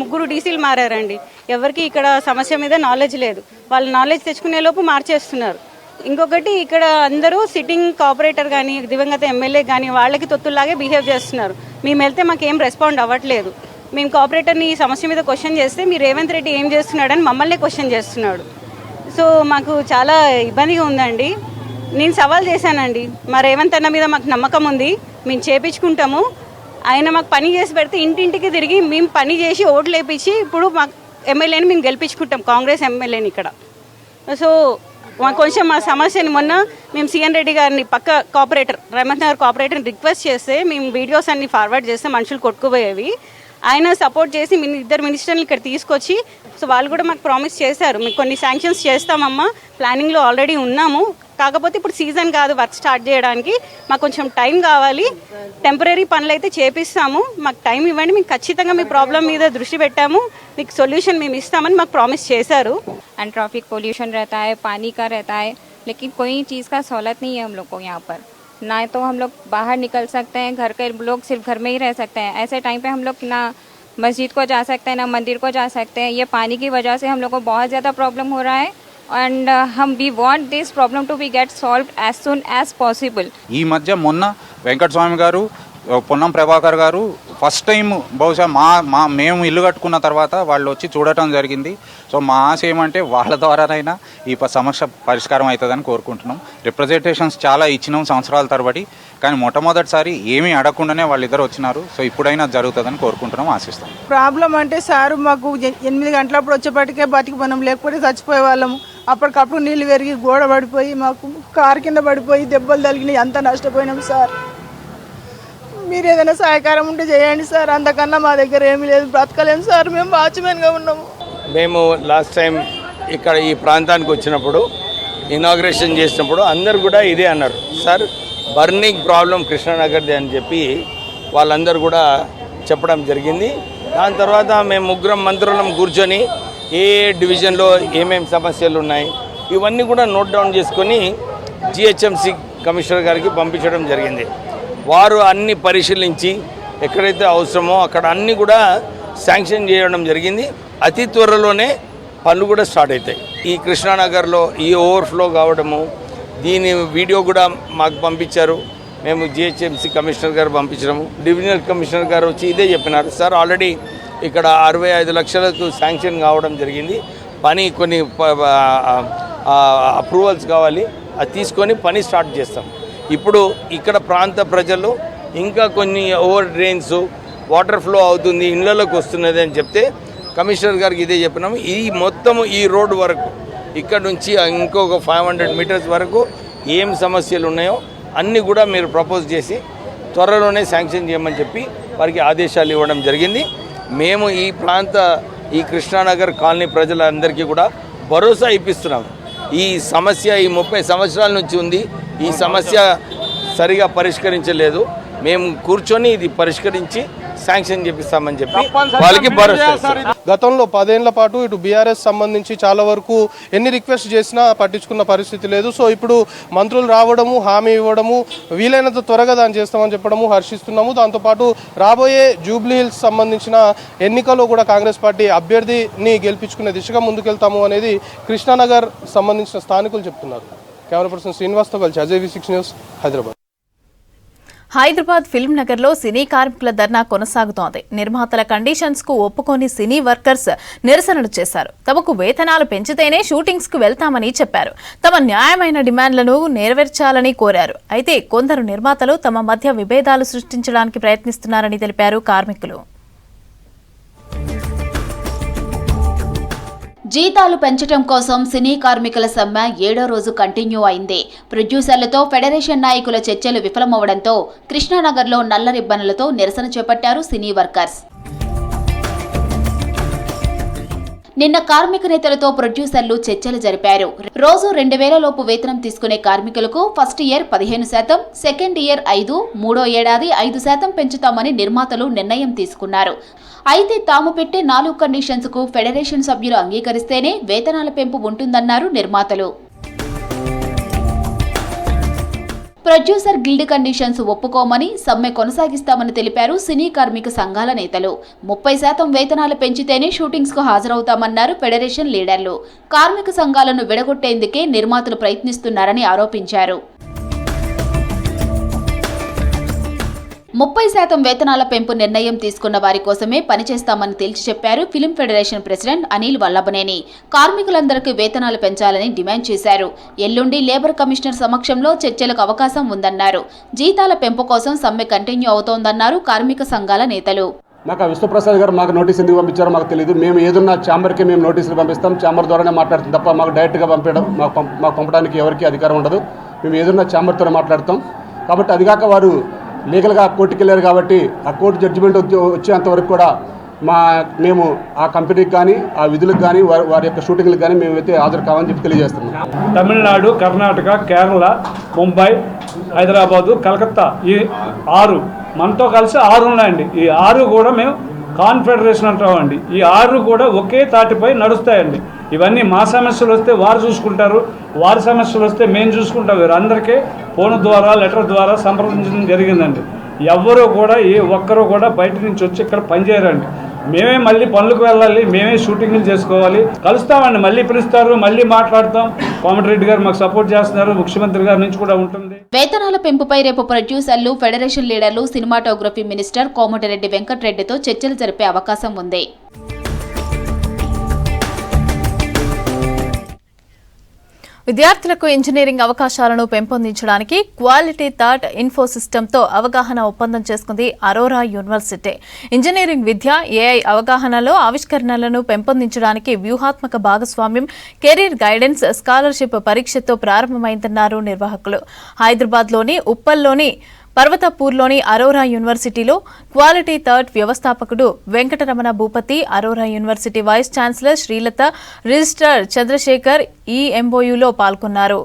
3 డీసీలు మారారండి. ఎవరికి ఇక్కడ సమస్య మీద నాలెడ్జ్ లేదు. వాళ్ళు నాలెడ్జ్ తెచ్చుకునే లోపు మార్చేస్తున్నారు. ఇంకొకటి, ఇక్కడ అందరూ సిట్టింగ్ కార్పొరేటర్ కానీ, దివంగత ఎమ్మెల్యే కానీ వాళ్ళకి తొత్తుల్లాగే బిహేవ్ చేస్తున్నారు. మేము వెళ్తే మాకేం రెస్పాండ్ అవ్వట్లేదు. మేము కార్పొరేటర్ని ఈ సమస్య మీద క్వశ్చన్ చేస్తే మీరు రేవంత్ రెడ్డి ఏం చేస్తున్నాడని మమ్మల్ని క్వశ్చన్ చేస్తున్నాడు. సో మాకు చాలా ఇబ్బందిగా ఉందండి. నేను సవాల్ చేశానండి, మా రేవంత్ అన్న మీద మాకు నమ్మకం ఉంది, మేము చేపించుకుంటాము. ఆయన మాకు పని చేసి పెడితే ఇంటింటికి తిరిగి మేము పని చేసి ఓట్లు వేయించి ఇప్పుడు మాకు ఎమ్మెల్యేని మేము గెలిపించుకుంటాం, కాంగ్రెస్ ఎమ్మెల్యేని ఇక్కడ. సో మాకు కొంచెం మా సమస్యని మొన్న మేము సీఎన్ రెడ్డి గారిని పక్క కార్పొరేటర్, రేవంత్ నగర్ కార్పొరేటర్ని రిక్వెస్ట్ చేస్తే మేము వీడియోస్ అన్ని ఫార్వర్డ్ చేస్తే మనుషులు కొట్టుకుపోయేవి. ఆయన సపోర్ట్ చేసి 2 మినిస్టర్లు ఇక్కడ తీసుకొచ్చి, సో వాళ్ళు కూడా మాకు ప్రామిస్ చేశారు, మీకు కొన్ని శాంక్షన్స్ చేస్తామమ్మా, ప్లానింగ్లో ఆల్రెడీ ఉన్నాము, కాకపోతే ఇప్పుడు సీజన్ కాదు వర్క్ స్టార్ట్ చేయడానికి, మాకు కొంచెం టైం కావాలి, టెంపరీ పనులు అయితే చేపిస్తాము, మాకు టైం ఇవ్వండి, మేము ఖచ్చితంగా మీ ప్రాబ్లం మీద దృష్టి పెట్టాము, మీకు సొల్యూషన్ మేము ఇస్తామని మాకు ప్రామిస్ చేశారు. అండ్ ट्रैफिक पोल्यूशन रहता है, पानी का रहता है, लेकिन कोई चीज़ का सहूलत नहीं है हम लोग को यहाँ पर. ना तो हम लोग बाहर निकल सकते हैं, घर के लोग सिर्फ घर में ही रह सकते हैं. ऐसे टाइम पे हम लोग ना मस्जिद को जा सकते हैं, ना मंदिर को जा सकते हैं. ये पानी की वजह से हम लोग को बहुत ज़्यादा प्रॉब्लम हो रहा है. And we want this problem to be get solved as soon as possible. ఈ మధ్య మొన్న వెంకటస్వామి గారు, పొన్నం ప్రభాకర్ గారు ఫస్ట్ టైం బహుశా మేము ఇల్లు కట్టుకున్న తర్వాత వాళ్ళు వచ్చి చూడటం జరిగింది. సో మా ఆశ ఏమంటే వాళ్ళ ద్వారానైనా ఈ సమస్య పరిష్కారం అవుతుందని కోరుకుంటున్నాం. రిప్రజెంటేషన్స్ చాలా ఇచ్చినాం సంవత్సరాల తరబడి, కానీ మొట్టమొదటిసారి ఏమీ అడగకుండానే వాళ్ళిద్దరు వచ్చినారు. సో ఇప్పుడైనా జరుగుతుందని కోరుకుంటున్నాం, ఆశిస్తాం. ప్రాబ్లం అంటే సారు మాకు 8 గంటలప్పుడు వచ్చేప్పటికే బతికి మనం, లేకపోతే చచ్చిపోయే వాళ్ళము. అప్పటికప్పుడు నీళ్ళు పెరిగి గోడ పడిపోయి మాకు కారు కింద పడిపోయి దెబ్బలు తగిలినాయి, అంతా నష్టపోయినాం సార్. మీరు ఏదైనా సహాయకారం ఉంటే చేయండి సార్, అంతకన్నా మా దగ్గర ఏమీ లేదు, బ్రతకలేము సార్, మేము వాచ్మెన్గా ఉన్నాము. మేము లాస్ట్ టైం ఇక్కడ ఈ ప్రాంతానికి వచ్చినప్పుడు ఇనాగ్రేషన్ చేసినప్పుడు అందరు కూడా ఇదే అన్నారు, సార్ బర్నింగ్ ప్రాబ్లం కృష్ణానగర్ది అని చెప్పి వాళ్ళందరూ కూడా చెప్పడం జరిగింది. దాని తర్వాత మేము ముగ్గురం మంత్రులం కూర్చొని ఏ డివిజన్లో ఏమేమి సమస్యలు ఉన్నాయి ఇవన్నీ కూడా నోట్ డౌన్ చేసుకొని జిహెచ్ఎంసీ కమిషనర్ గారికి పంపించడం జరిగింది. వారు అన్ని పరిశీలించి ఎక్కడైతే అవసరమో అక్కడ అన్నీ కూడా శాంక్షన్ చేయడం జరిగింది. అతి త్వరలోనే పనులు కూడా స్టార్ట్ అవుతాయి. ఈ కృష్ణానగర్లో ఈ ఓవర్ఫ్లో కావడము, దీని వీడియో కూడా మాకు పంపించారు. మేము జిహెచ్ఎంసీ కమిషనర్ గారు పంపించడము, డివిజనల్ కమిషనర్ గారు వచ్చి ఇదే చెప్పినారు, సార్ ఆల్రెడీ ఇక్కడ 65 లక్షలకు శాంక్షన్ కావడం జరిగింది, పని కొన్ని అప్రూవల్స్ కావాలి, అది తీసుకొని పని స్టార్ట్ చేస్తాం. ఇప్పుడు ఇక్కడ ప్రాంత ప్రజలు ఇంకా కొన్ని ఓవర్ డ్రైన్స్ వాటర్ ఫ్లో అవుతుంది, ఇళ్లలోకి వస్తున్నది అని చెప్తే కమిషనర్ గారికి ఇదే చెప్పినాము. ఈ మొత్తం ఈ రోడ్డు వరకు ఇక్కడ నుంచి ఇంకొక 500 మీటర్స్ వరకు ఏం సమస్యలు ఉన్నాయో అన్నీ కూడా మీరు ప్రపోజ్ చేసి త్వరలోనే శాంక్షన్ చేయమని చెప్పి వారికి ఆదేశాలు ఇవ్వడం జరిగింది. మేము ఈ కృష్ణానగర్ కాలనీ ప్రజలందరికీ కూడా భరోసా ఇప్పిస్తున్నాం. ఈ సమస్య ఈ 30 సంవత్సరాల నుంచి ఉంది, ఈ సమస్య సరిగా పరిష్కరించలేదు, మేము కూర్చొని ఇది పరిష్కరించి శాంక్షన్ చేపిస్తామని చెప్పి వాళ్ళకి భరోసా. గతంలో 10 ఏళ్ల పాటు ఇటు బీఆర్ఎస్ సంబంధించి చాలా వరకు ఎన్ని రిక్వెస్ట్ చేసినా పట్టించుకున్న పరిస్థితి లేదు. సో ఇప్పుడు మంత్రులు రావడము, హామీ ఇవ్వడము, వీలైనంత త్వరగా దాన్ని చేస్తామని చెప్పడము హర్షిస్తున్నాము. దాంతోపాటు రాబోయే జూబ్లీ హిల్స్ సంబంధించిన ఎన్నికల్లో కూడా కాంగ్రెస్ పార్టీ అభ్యర్థిని గెలిపించుకునే దిశగా ముందుకెళ్తాము అనేది కృష్ణానగర్ సంబంధించిన స్థానికులు చెప్తున్నారు. కెమెరా పర్సన్ శ్రీనివాస్తో కలిసి Ajay V6 news, Hyderabad. Hyderabad film నగర్లో సినీ కార్మికుల ధర్నా కొనసాగుతోంది. నిర్మాతల కండిషన్స్ కు ఒప్పుకొని సినీ వర్కర్స్ నిరసనలు చేశారు. తమకు వేతనాలు పెంచితేనే షూటింగ్స్ కు వెళ్తామని చెప్పారు. తమ న్యాయమైన డిమాండ్లను నెరవేర్చాలని కోరారు. అయితే కొందరు నిర్మాతలు తమ మధ్య విభేదాలు సృష్టించడానికి ప్రయత్నిస్తున్నారని తెలిపారు కార్మికులు. జీతాలు పెంచడం కోసం సినీ కార్మికుల సమ్మె 7వ రోజు కంటిన్యూ అయింది. ప్రొడ్యూసర్లతో ఫెడరేషన్ నాయకుల చర్చలు విఫలమవడంతో కృష్ణానగర్లో నల్ల రిబ్బన్లతో నిరసన చేపట్టారు సినీ వర్కర్స్. నిన్న కార్మిక నేతలతో ప్రొడ్యూసర్లు చర్చలు జరిపారు. రోజు 2000 లోపు వేతనం తీసుకునే కార్మికులకు ఫస్ట్ ఇయర్ 15%, సెకండ్ ఇయర్ 5%, మూడో ఏడాది 5% పెంచుతామని నిర్మాతలు నిర్ణయం తీసుకున్నారు. అయితే తాము పెట్టే 4 కండిషన్స్ కు ఫెడరేషన్ సభ్యులు అంగీకరిస్తేనే వేతనాల పెంపు ఉంటుందన్నారు నిర్మాతలు. ప్రొడ్యూసర్ గిల్డ్ కండిషన్స్ ఒప్పుకోమని సమ్మె కొనసాగిస్తామని తెలిపారు సినీ కార్మిక సంఘాల నేతలు. 30% వేతనాలు పెంచితేనే షూటింగ్స్ కు హాజరవుతామన్నారు ఫెడరేషన్ లీడర్లు. కార్మిక సంఘాలను విడగొట్టేందుకే నిర్మాతలు ప్రయత్నిస్తున్నారని ఆరోపించారు. 30% వేతనాల పెంపు నిర్ణయం తీసుకున్న వారి కోసమే పనిచేస్తామని తేల్చి చెప్పారు film federation president Anil Vallabhaneni. కార్మికులందరికీ వేతనాలు పెంచాలని డిమాండ్ చేశారు. ఎల్లుండి లేబర్ కమిషనర్ సమక్షంలో చర్చలకు అవకాశం ఉందన్నారు. జీతాల పెంపు కోసం సమ్మె కంటిన్యూ అవుతోందన్నారు కార్మిక సంఘాల నేతలు. మాకు విష్ణుప్రసాద్ గారు మాకు నోటీస్ ఎందుకు పంపించారో మాకు తెలియదు. మేము ఏదన్నా ఛాంబర్కి మేము నోటీసులు పంపిస్తాం, ఛాంబర్ ద్వారానే మాట్లాడుతాం తప్ప మాకు డైరెక్ట్గా మాకు పంపడానికి ఎవరికి అధికారం ఉండదు. మేము ఏదన్నా ఛాంబర్తోనే మాట్లాడతాం. కాబట్టి అదిగాక వారు లీగల్గా కోర్టుకి వెళ్ళారు కాబట్టి ఆ కోర్టు జడ్జిమెంట్ వచ్చేంత వరకు కూడా మేము ఆ కంపెనీకి కానీ ఆ విధులకు కానీ వారి యొక్క షూటింగ్లకు కానీ మేమైతే హాజరు కావాలని చెప్పి తెలియజేస్తున్నాం. తమిళనాడు, కర్ణాటక, కేరళ, ముంబై, హైదరాబాదు, కలకత్తా ఈ 6 మనతో కలిసి 6 ఉన్నాయండి. ఈ 6 కూడా మేము కాన్ఫెడరేషన్ అంటామండి. ఈ 6 కూడా ఒకే తాటిపై నడుస్తాయండి. ఇవన్నీ మా సమస్యలు వస్తే వారు చూసుకుంటారు, వారి సమస్యలు వస్తే మేము చూసుకుంటాం. వీరందరికీ ఫోన్ ద్వారా, లెటర్ ద్వారా సంప్రదించడం జరిగిందండి. ఎవ్వరూ కూడా ఏ ఒక్కరూ కూడా బయట నుంచి వచ్చి ఇక్కడ పనిచేయరండి. మేమే మళ్ళీ పనులకు వెళ్ళాలి, మేమే షూటింగ్లు చేసుకోవాలి. కలుస్తామండి, మళ్ళీ పిలుస్తారు, మళ్ళీ మాట్లాడతాం. కోమటిరెడ్డి గారు మాకు సపోర్ట్ చేస్తున్నారు, ముఖ్యమంత్రి గారి నుంచి కూడా ఉంటుంది. వేతనాల పెంపుపై రేపు ప్రొడ్యూసర్లు, ఫెడరేషన్ లీడర్లు, సినిమాటోగ్రఫీ మినిస్టర్ కోమటిరెడ్డి వెంకటరెడ్డితో చర్చలు జరిపే అవకాశం ఉంది. విద్యార్థులకు ఇంజనీరింగ్ అవకాశాలను పెంపొందించడానికి క్వాలిటీ థాట్ ఇన్ఫో సిస్టమ్తో అవగాహన ఒప్పందం చేసుకుంది అరోరా యూనివర్సిటీ. ఇంజనీరింగ్ విద్య, ఏఐ అవగాహనలో ఆవిష్కరణలను పెంపొందించడానికి వ్యూహాత్మక భాగస్వామ్యం కెరీర్ గైడెన్స్ స్కాలర్షిప్ పరీక్షతో ప్రారంభమైందన్నారు నిర్వాహకులు. హైదరాబాద్లోని ఉప్పల్లోని పర్వతపూర్లోని అరోరా యూనివర్సిటీలో క్వాలిటీ థర్డ్ వ్యవస్థాపకుడు Venkataramana Bhupathi, Aurora university vice chancellor Srilatha, registrar Chandrashekar ఈ ఎంఓయూలో పాల్గొన్నారు.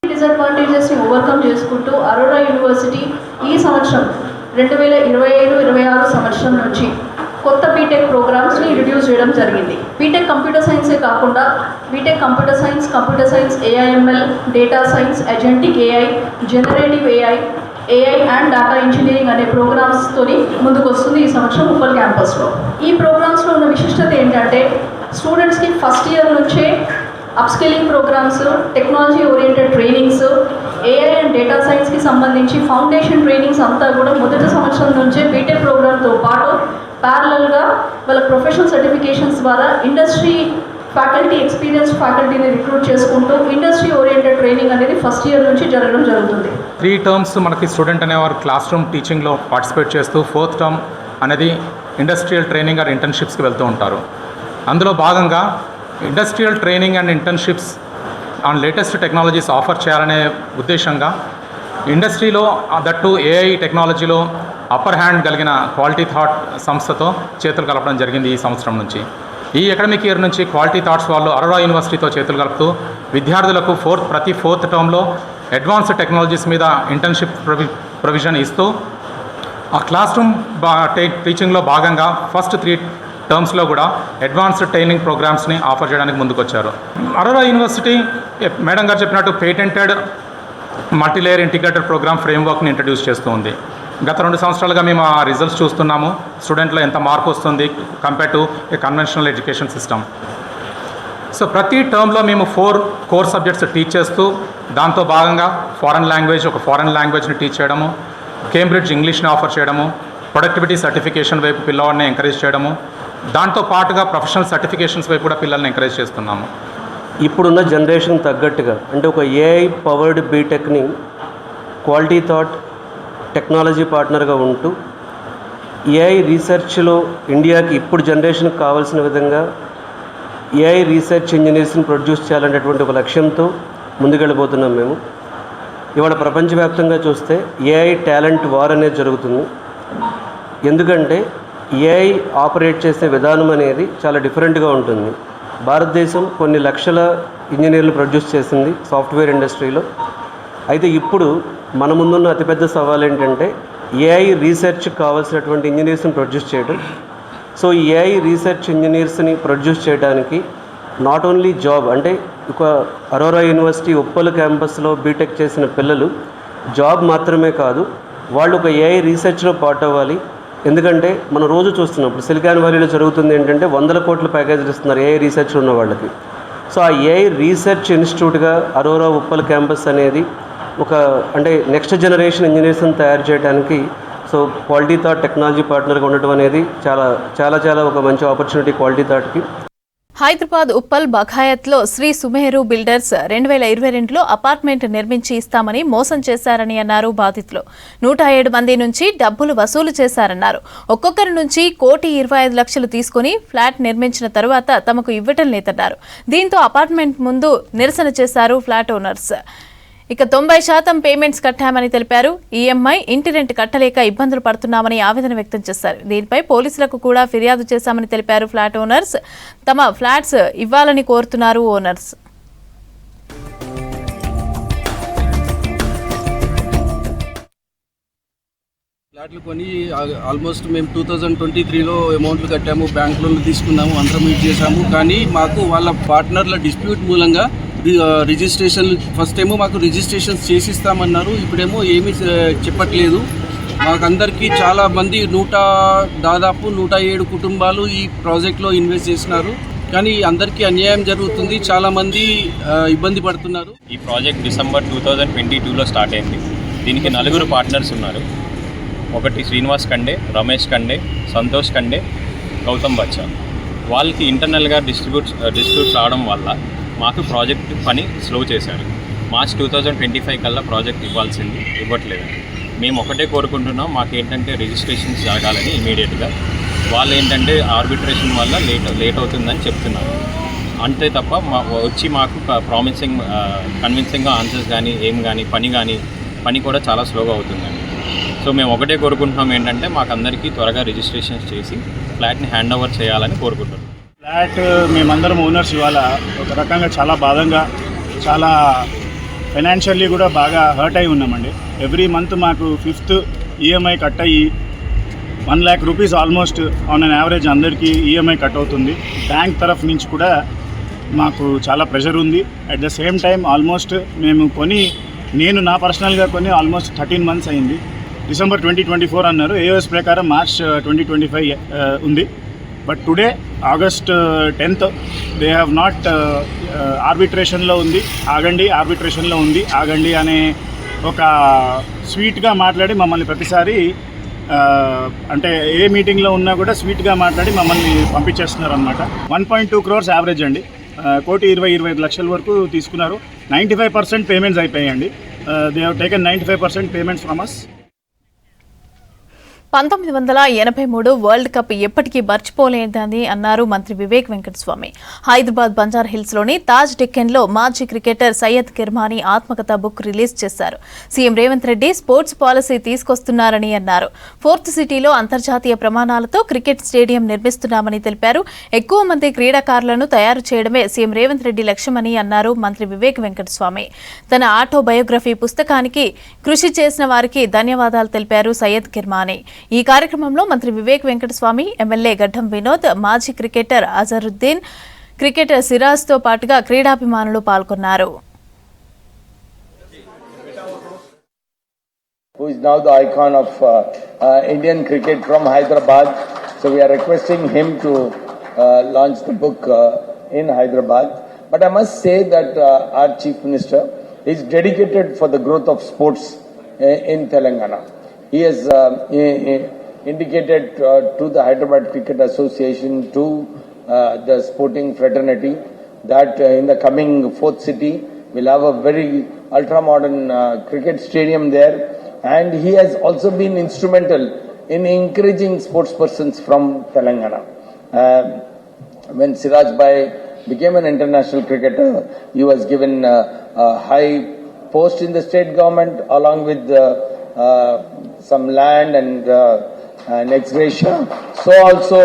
డిసడ్వాంటేజెస్ ని ఓవర్కమ్ చేసుకుంటూ అరోరా యూనివర్సిటీ ఈ సంవత్సరం 2025-26 సంవత్సరం నుంచి కొత్త బీటెక్ ప్రోగ్రామ్స్ ని ఇంట్రడ్యూస్ చేయడం జరిగింది. బీటెక్ కంప్యూటర్ సైన్సే కాకుండా BTech computer science AIML, data science, agentic AI, generative AI and data engineering అనే ప్రోగ్రామ్స్ తోని ముందుకు వస్తుంది ఈ సంవత్సరం ఉప్పల్ క్యాంపస్లో. ఈ ప్రోగ్రామ్స్లో ఉన్న విశిష్టత ఏంటంటే స్టూడెంట్స్కి ఫస్ట్ ఇయర్ నుంచే upskilling programmes, technology oriented trainings, AI and data సైన్స్కి సంబంధించి ఫౌండేషన్ ట్రైనింగ్స్ అంతా కూడా మొదటి సంవత్సరం నుంచే బీటెక్ ప్రోగ్రామ్తో పాటు ప్యారలల్గా వాళ్ళ ప్రొఫెషనల్ సర్టిఫికేషన్స్ ద్వారా ఇండస్ట్రీ ఫ్యాకల్టీ, ఎక్స్పీరియన్స్డ్ ఫ్యాకల్టీని రిక్రూట్ చేసుకుంటూ ఇండస్ట్రీ ఓరియంటెడ్ ట్రైనింగ్ అనేది ఫస్ట్ ఇయర్ నుంచి జరగడం జరుగుతుంది. 3 టర్మ్స్ మనకి స్టూడెంట్ అనేవారు క్లాస్ రూమ్ టీచింగ్లో పార్టిసిపేట్ చేస్తూ 4th టర్మ్ అనేది ఇండస్ట్రియల్ ట్రైనింగ్ ఆర్ ఇంటర్న్షిప్స్కి వెళ్తూ ఉంటారు. అందులో భాగంగా industrial training and internships on latest technologies offer చేయాలనే ఉద్దేశంగా ఇండస్ట్రీలో దట్టు AI టెక్నాలజీలో అప్పర్ హ్యాండ్ కలిగిన క్వాలిటీ థాట్ సంస్థతో చేతులు కలపడం జరిగింది. ఈ సంవత్సరం నుంచి ఈ అకాడమిక్ ఇయర్ నుంచి క్వాలిటీ థాట్స్ వాళ్ళు అరోరా యూనివర్సిటీతో చేతులు కలుపుతూ విద్యార్థులకు ప్రతి 4th టర్మ్లో అడ్వాన్స్డ్ టెక్నాలజీస్ మీద ఇంటర్న్షిప్ ప్రొవిజన్ ఇస్తూ ఆ క్లాస్ రూమ్ టీచింగ్లో భాగంగా ఫస్ట్ 3 టర్మ్స్లో కూడా అడ్వాన్స్డ్ ట్రైనింగ్ ప్రోగ్రామ్స్ని ఆఫర్ చేయడానికి ముందుకొచ్చారు. అరోరా యూనివర్సిటీ మేడం గారు చెప్పినట్టు పేటెంటెడ్ మల్టీలేయర్ ఇంటిగ్రేటెడ్ ప్రోగ్రామ్ ఫ్రేమ్వర్క్ని ఇంట్రడ్యూస్ చేస్తూ ఉంది. గత 2 సంవత్సరాలుగా మేము ఆ రిజల్ట్స్ చూస్తున్నాము. స్టూడెంట్లో ఎంత మార్పు వస్తుంది compare to A conventional education system. So ప్రతి టర్మ్లో మేము 4 కోర్ సబ్జెక్ట్స్ టీచ్ చేస్తూ దాంతో భాగంగా ఒక ఫారెన్ లాంగ్వేజ్ని టీచ్ చేయడము, కేంబ్రిడ్జ్ ఇంగ్లీష్ని ఆఫర్ చేయడము, ప్రొడక్టివిటీ సర్టిఫికేషన్ వైపు పిల్లవాడిని ఎంకరేజ్ చేయడము, దాంతో పాటుగా ప్రొఫెషనల్ సర్టిఫికేషన్స్ వైపు కూడా పిల్లల్ని ఎంకరేజ్ చేస్తున్నాము. ఇప్పుడున్న జనరేషన్ తగ్గట్టుగా అంటే ఒక AI పవర్డ్ బీటెక్ని క్వాలిటీ థాట్ టెక్నాలజీ పార్ట్నర్గా ఉంటూ AI రీసెర్చ్లో ఇండియాకి ఇప్పుడు జనరేషన్కి కావాల్సిన విధంగా AI రీసెర్చ్ ఇంజనీర్స్ని ప్రొడ్యూస్ చేయాలనేటువంటి ఒక లక్ష్యంతో ముందుకెళ్ళిపోతున్నాం మేము. ఇవాళ ప్రపంచవ్యాప్తంగా చూస్తే AI టాలెంట్ వార్ అనేది జరుగుతుంది. ఎందుకంటే AI ఆపరేట్ చేసే విధానం అనేది చాలా డిఫరెంట్గా ఉంటుంది. భారతదేశం కొన్ని లక్షల ఇంజనీర్లు ప్రొడ్యూస్ చేసింది సాఫ్ట్వేర్ ఇండస్ట్రీలో. అయితే ఇప్పుడు మన ముందున్న అతిపెద్ద సవాల్ ఏంటంటే AI రీసెర్చ్ కావాల్సినటువంటి ఇంజనీర్స్ని ప్రొడ్యూస్ చేయడం. సో ఈ AI రీసెర్చ్ ఇంజనీర్స్ని ప్రొడ్యూస్ చేయడానికి నాట్ ఓన్లీ జాబ్ అంటే ఒక అరోరా యూనివర్సిటీ ఉప్పల్ క్యాంపస్లో బీటెక్ చేసిన పిల్లలు జాబ్ మాత్రమే కాదు, వాళ్ళు ఒక AI రీసెర్చ్లో పార్ట్ అవ్వాలి. ఎందుకంటే మనం రోజు చూస్తున్నప్పుడు సిలికాన్ వ్యాలీలో జరుగుతుంది ఏంటంటే 100 కోట్ల ప్యాకేజీలు ఇస్తున్నారు AI రీసెర్చ్లో ఉన్న వాళ్ళకి. సో ఆ AI రీసెర్చ్ ఇన్స్టిట్యూట్గా అరోరా ఉప్పల్ క్యాంపస్ అనేది ఒక అంటే నెక్స్ట్ జనరేషన్ ఇంజనీర్స్ని తయారు చేయడానికి సో క్వాలిటీ థాట్ టెక్నాలజీ పార్ట్నర్గా ఉండటం అనేది చాలా చాలా చాలా ఒక మంచి ఆపర్చునిటీ క్వాలిటీ థాట్కి. హైదరాబాద్ ఉప్పల్ బఘాయత్లో శ్రీ సుమేరు బిల్డర్స్ 2022లో అపార్ట్మెంట్ నిర్మించి ఇస్తామని మోసం చేశారని అన్నారు బాధితులు. 107 మంది నుంచి డబ్బులు వసూలు చేశారన్నారు. ఒక్కొక్కరి నుంచి 1,25,00,000 తీసుకుని ఫ్లాట్ నిర్మించిన తరువాత తమకు ఇవ్వటం లేదన్నారు. దీంతో అపార్ట్మెంట్ ముందు నిరసన చేశారు ఫ్లాట్ ఓనర్స్. ఇక 90% పేమెంట్స్ కట్టామని తెలిపారు. EMI, ఇంటి రెంట్ కట్టలేక ఇబ్బందులు పడుతున్నామని ఆవేదన వ్యక్తం చేశారు. దీనిపై పోలీసులకు కూడా ఫిర్యాదు చేశామని తెలిపారు ఫ్లాట్ ఓనర్స్. తమ ఫ్లాట్స్ ఇవ్వాలని కోరుతున్నారు ఓనర్స్. ఫ్లాట్లు కొని ఆల్మోస్ట్ మేము 2023లో అమౌంట్లు కట్టాము, బ్యాంక్ లోన్లు తీసుకున్నాము, అందరం యూజ్ చేసాము. కానీ మాకు వాళ్ళ పార్ట్నర్ల డిస్ప్యూట్ మూలంగా రిజిస్ట్రేషన్ ఫస్ట్ ఏమో మాకు రిజిస్ట్రేషన్స్ చేసిస్తామన్నారు, ఇప్పుడేమో ఏమీ చెప్పట్లేదు. మాకందరికీ చాలా మంది దాదాపు 107 కుటుంబాలు ఈ ప్రాజెక్ట్లో ఇన్వెస్ట్ చేసినారు. కానీ అందరికీ అన్యాయం జరుగుతుంది, చాలామంది ఇబ్బంది పడుతున్నారు. ఈ ప్రాజెక్ట్ డిసెంబర్ 2022లో స్టార్ట్ అయింది. దీనికి 4 పార్ట్నర్స్ ఉన్నారు. ఒకటి శ్రీనివాస్ కండే, రమేష్ కండే, సంతోష్ కండే, గౌతమ్ బచ్చా. వాళ్ళకి ఇంటర్నల్గా డిస్ప్యూట్స్ రావడం వల్ల మాకు ప్రాజెక్ట్ పని స్లో చేశారు. మార్చ్ 2025 కల్లా ప్రాజెక్ట్ ఇవ్వాల్సింది, ఇవ్వట్లేదండి. మేము ఒకటే కోరుకుంటున్నాం, మాకేంటంటే రిజిస్ట్రేషన్స్ జరగాలని ఇమీడియట్గా. వాళ్ళు ఏంటంటే ఆర్బిట్రేషన్ వల్ల లేట్ అవుతుందని చెప్తున్నారు అంతే తప్ప మాకు ప్రామిసింగ్ కన్విన్సింగ్గా ఆన్సర్స్ కానీ పని కూడా చాలా స్లోగా అవుతుందండి. సో మేము ఒకటే కోరుకుంటున్నాం ఏంటంటే మాకందరికీ త్వరగా రిజిస్ట్రేషన్స్ చేసి ఫ్లాట్ని హ్యాండ్ ఓవర్ చేయాలని కోరుకుంటున్నాం. ఫ్లాట్ మేమందరం ఓనర్స్ ఇవాళ ఒక రకంగా చాలా బాధంగా, చాలా ఫైనాన్షియల్లీ కూడా బాగా హర్ట్ అయి ఉన్నామండి. ఎవ్రీ మంత్ మాకు 5th ఈఎంఐ కట్ అయ్యి 1 lakh rupees almost on an average అందరికీ ఈఎంఐ కట్ అవుతుంది. బ్యాంక్ తరఫు నుంచి కూడా మాకు చాలా ప్రెషర్ ఉంది. At the same time almost మేము నేను నా పర్సనల్గా ఆల్మోస్ట్ 13 months అయింది. December 2024 అన్నారు, ఏఎస్ ప్రకారం March 2025 ఉంది. But today August 10th they have not ఆర్బిట్రేషన్లో ఉంది, ఆగండి అనే ఒక స్వీట్గా మాట్లాడి మమ్మల్ని ప్రతిసారి అంటే ఏ మీటింగ్లో ఉన్నా కూడా స్వీట్గా మాట్లాడి మమ్మల్ని పంపించేస్తున్నారు అనమాట. 1.2 crores యావరేజ్ అండి, 1,25 లక్షల వరకు తీసుకున్నారు. 95% పేమెంట్స్ అయిపోయాయండి. They have taken 95% payments from us. 1983 world cup ఎప్పటికీ మర్చిపోలేదని అన్నారు మంత్రి వివేక్ వెంకటస్వామి. హైదరాబాద్ బంజారా హిల్స్ లోని తాజ్ డెక్కన్లో మాజీ క్రికెటర్ సయ్యద్ కిర్మానీ ఆత్మకథ బుక్ రిలీజ్ చేశారు. CM Revanth Reddy sports policy తీసుకొస్తున్నారని అన్నారు. 4th సిటీలో అంతర్జాతీయ ప్రమాణాలతో క్రికెట్ స్టేడియం నిర్మిస్తున్నామని తెలిపారు. ఎక్కువ మంది క్రీడాకారులను తయారు చేయడమే సీఎం రేవంత్ రెడ్డి లక్ష్యమని అన్నారు మంత్రి వివేక్ వెంకటస్వామి. తన ఆటోబయోగ్రఫీ పుస్తకానికి కృషి చేసిన వారికి ధన్యవాదాలు తెలిపారు సయ్యద్ కిర్మానీ. ఈ కార్యక్రమంలో మంత్రి వివేక్ వెంకటస్వామి, ఎమ్మెల్యే గడ్డం వినోద్, మాజీ క్రికెటర్ అజరుద్దీన్, క్రికెటర్ సిరాజ్ తో పాటుగా క్రీడాభిమానులు పాల్గొన్నారు. Who is now the icon of Indian cricket from Hyderabad. So we are requesting him to launch the book in Hyderabad. But I must say that our Chief Minister is dedicated for the growth of sports in Telangana. He has indicated to the Hyderabad Cricket Association, to the sporting fraternity, that in the coming 4th city we'll have a very ultra-modern cricket stadium there. And he has also been instrumental in encouraging sportspersons from Telangana. When Siraj Bhai became an international cricketer, he was given a high post in the state government along with some land and an ex gratia. So also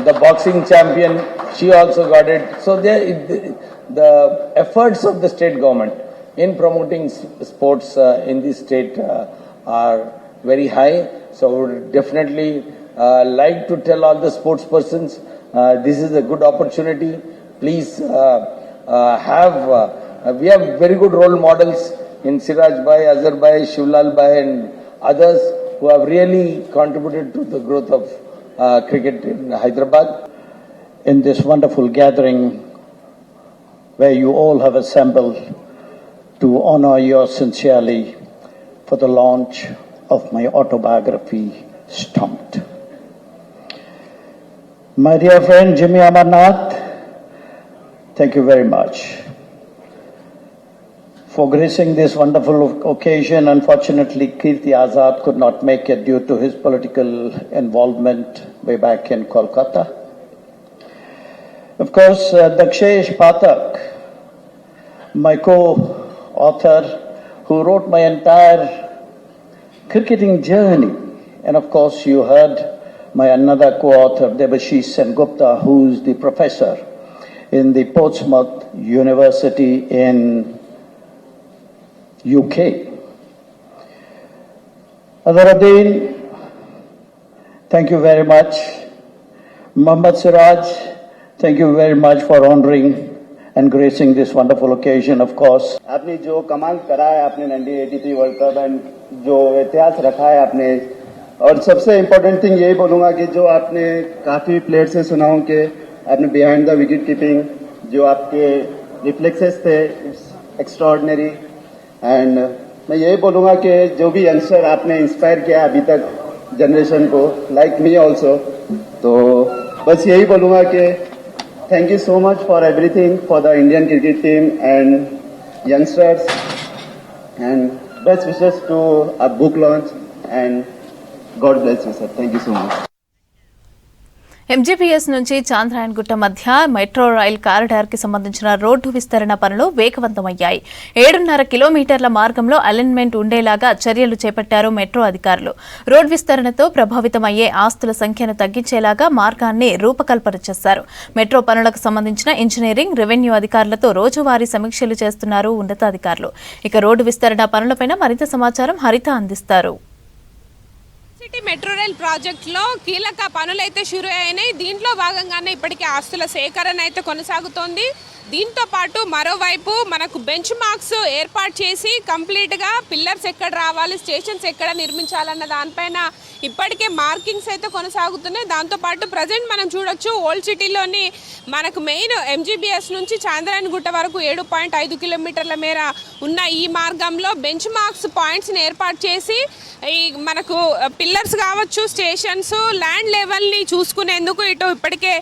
the boxing champion, she also got it. So the efforts of the state government in promoting sports in the state are very high. So I would definitely like to tell all the sports persons, this is a good opportunity. Please we have very good role models in Siraj Bhai, Azhar Bhai, Shivlal Bhai and others who have really contributed to the growth of cricket in Hyderabad. In this wonderful gathering where you all have assembled to honor yours sincerely for the launch of my autobiography, Stumped. My dear friend Jimmy Amarnath, thank you very much for gracing this wonderful occasion. Unfortunately, Kirti Azad could not make it due to his political involvement way back in Kolkata. Of course, Dakshesh Pathak, my co-author, who wrote my entire cricketing journey. And of course, you heard my another co-author, Debashish Sengupta, who is the professor in the Portsmouth University in UK. Azharuddin, thank you very much. Mohammad Siraj, thank you very much for honoring and gracing this wonderful occasion, of course. आपने जो कमाल करा है, आपने 1983 world cup and जो इतिहास रखा है आपने, और सबसे इम्पोर्टेंट थिंग यही बोलूँगा कि जो आपने काफ़ी प्लेयर से सुना हूँ कि आपने बिहाइंड द विकेट कीपिंग जो आपके रिफ्लेक्सेस थे, इट्स एक्स्ट्राऑर्डिनरी. एंड मैं यही बोलूँगा कि जो भी यंगस्टर आपने इंस्पायर किया अभी तक जनरेशन को, लाइक मी ऑल्सो, तो बस यही बोलूँगा कि thank you so much for everything for the Indian cricket team and youngsters. and best wishes to our book launch, and God bless you, sir. Thank you so much. MGBS నుంచి చాంద్రాయణగుట్ట మధ్య metro rail కారిడార్కి సంబంధించిన road విస్తరణ పనులు వేగవంతమయ్యాయి. 7.5 కిలోమీటర్ల మార్గంలో alignment ఉండేలాగా చర్యలు చేపట్టారు మెట్రో అధికారులు. రోడ్ విస్తరణతో ప్రభావితమయ్యే ఆస్తుల సంఖ్యను తగ్గించేలాగా మార్గాన్ని రూపకల్పన చేశారు. మెట్రో పనులకు సంబంధించిన ఇంజనీరింగ్, రెవెన్యూ అధికారులతో రోజువారీ సమీక్షలు చేస్తున్నారు ఉన్నతాధికారులు. ఇక రోడ్డు విస్తరణ పనులపైన మరింత సమాచారం హరిత అందిస్తారు. సిటీ మెట్రో రైల్ ప్రాజెక్టులో కీలక పనులైతే షురూ అయినాయి. దీంట్లో భాగంగానే ఇప్పటికే ఆస్తుల సేకరణ అయితే కొనసాగుతోంది. దీంతో పాటు మరోవైపు మనకు బెంచ్ మార్క్స్ ఏర్పాటు చేసి కంప్లీట్గా పిల్లర్స్ ఎక్కడ రావాలి, స్టేషన్స్ ఎక్కడ నిర్మించాలన్న దానిపైన ఇప్పటికే మార్కింగ్స్ అయితే కొనసాగుతున్నాయి. దాంతోపాటు ప్రజెంట్ మనం చూడొచ్చు ఓల్డ్ సిటీలోని మనకు మెయిన్ ఎంజీబీఎస్ నుంచి చాంద్రాయణగుట్ట వరకు 7.5 కిలోమీటర్ల మేర ఉన్న ఈ మార్గంలో బెంచ్ మార్క్స్ పాయింట్స్ని ఏర్పాటు చేసి ఈ మనకు పిల్లర్స్ కావచ్చు, స్టేషన్స్, ల్యాండ్ లెవెల్ని చూసుకునేందుకు ఇటు ఇప్పటికే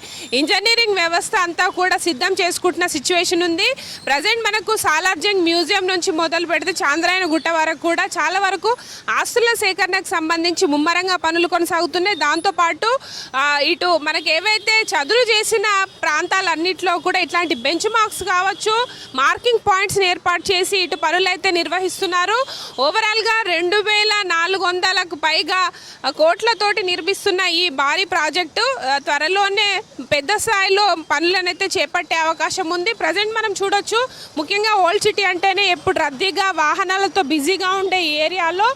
ఇంజనీరింగ్ వ్యవస్థ అంతా కూడా సిద్ధం చేసుకుంటున్న సిచ్యువేషన్ ఉంది. ప్రజెంట్ మనకు సాలార్జంగ్ మ్యూజియం నుంచి మొదలు పెడితే చాంద్రాయణగుట్ట వరకు కూడా చాలా వరకు ఆస్తుల సేకరణకు సంబంధించి ముమ్మరంగా పనులు కొనసాగుతున్నాయి. దాంతోపాటు ఇటు మనకు ఏవైతే చదును చేసిన ప్రాంతాలన్నింటిలో కూడా ఇట్లాంటి బెంచ్ మార్క్స్ కావచ్చు, మార్కింగ్ పాయింట్స్ని ఏర్పాటు చేసి ఇటు పనులు అయితే నిర్వహిస్తున్నారు. ఓవరాల్గా 2,400కు పైగా కోట్లతోటి నిర్మిస్తున్న ఈ భారీ ప్రాజెక్టు త్వరలోనే పెద్ద స్థాయిలో పనులనైతే చేపట్టే అవకాశం ఉంది. ప్రజెంట్ మనం చూడొచ్చు, ముఖ్యంగా ఓల్డ్ సిటీ అంటేనే ఎప్పుడు రద్దీగా వాహనాలతో బిజీగా ఉండే ఈ ఏరియాలో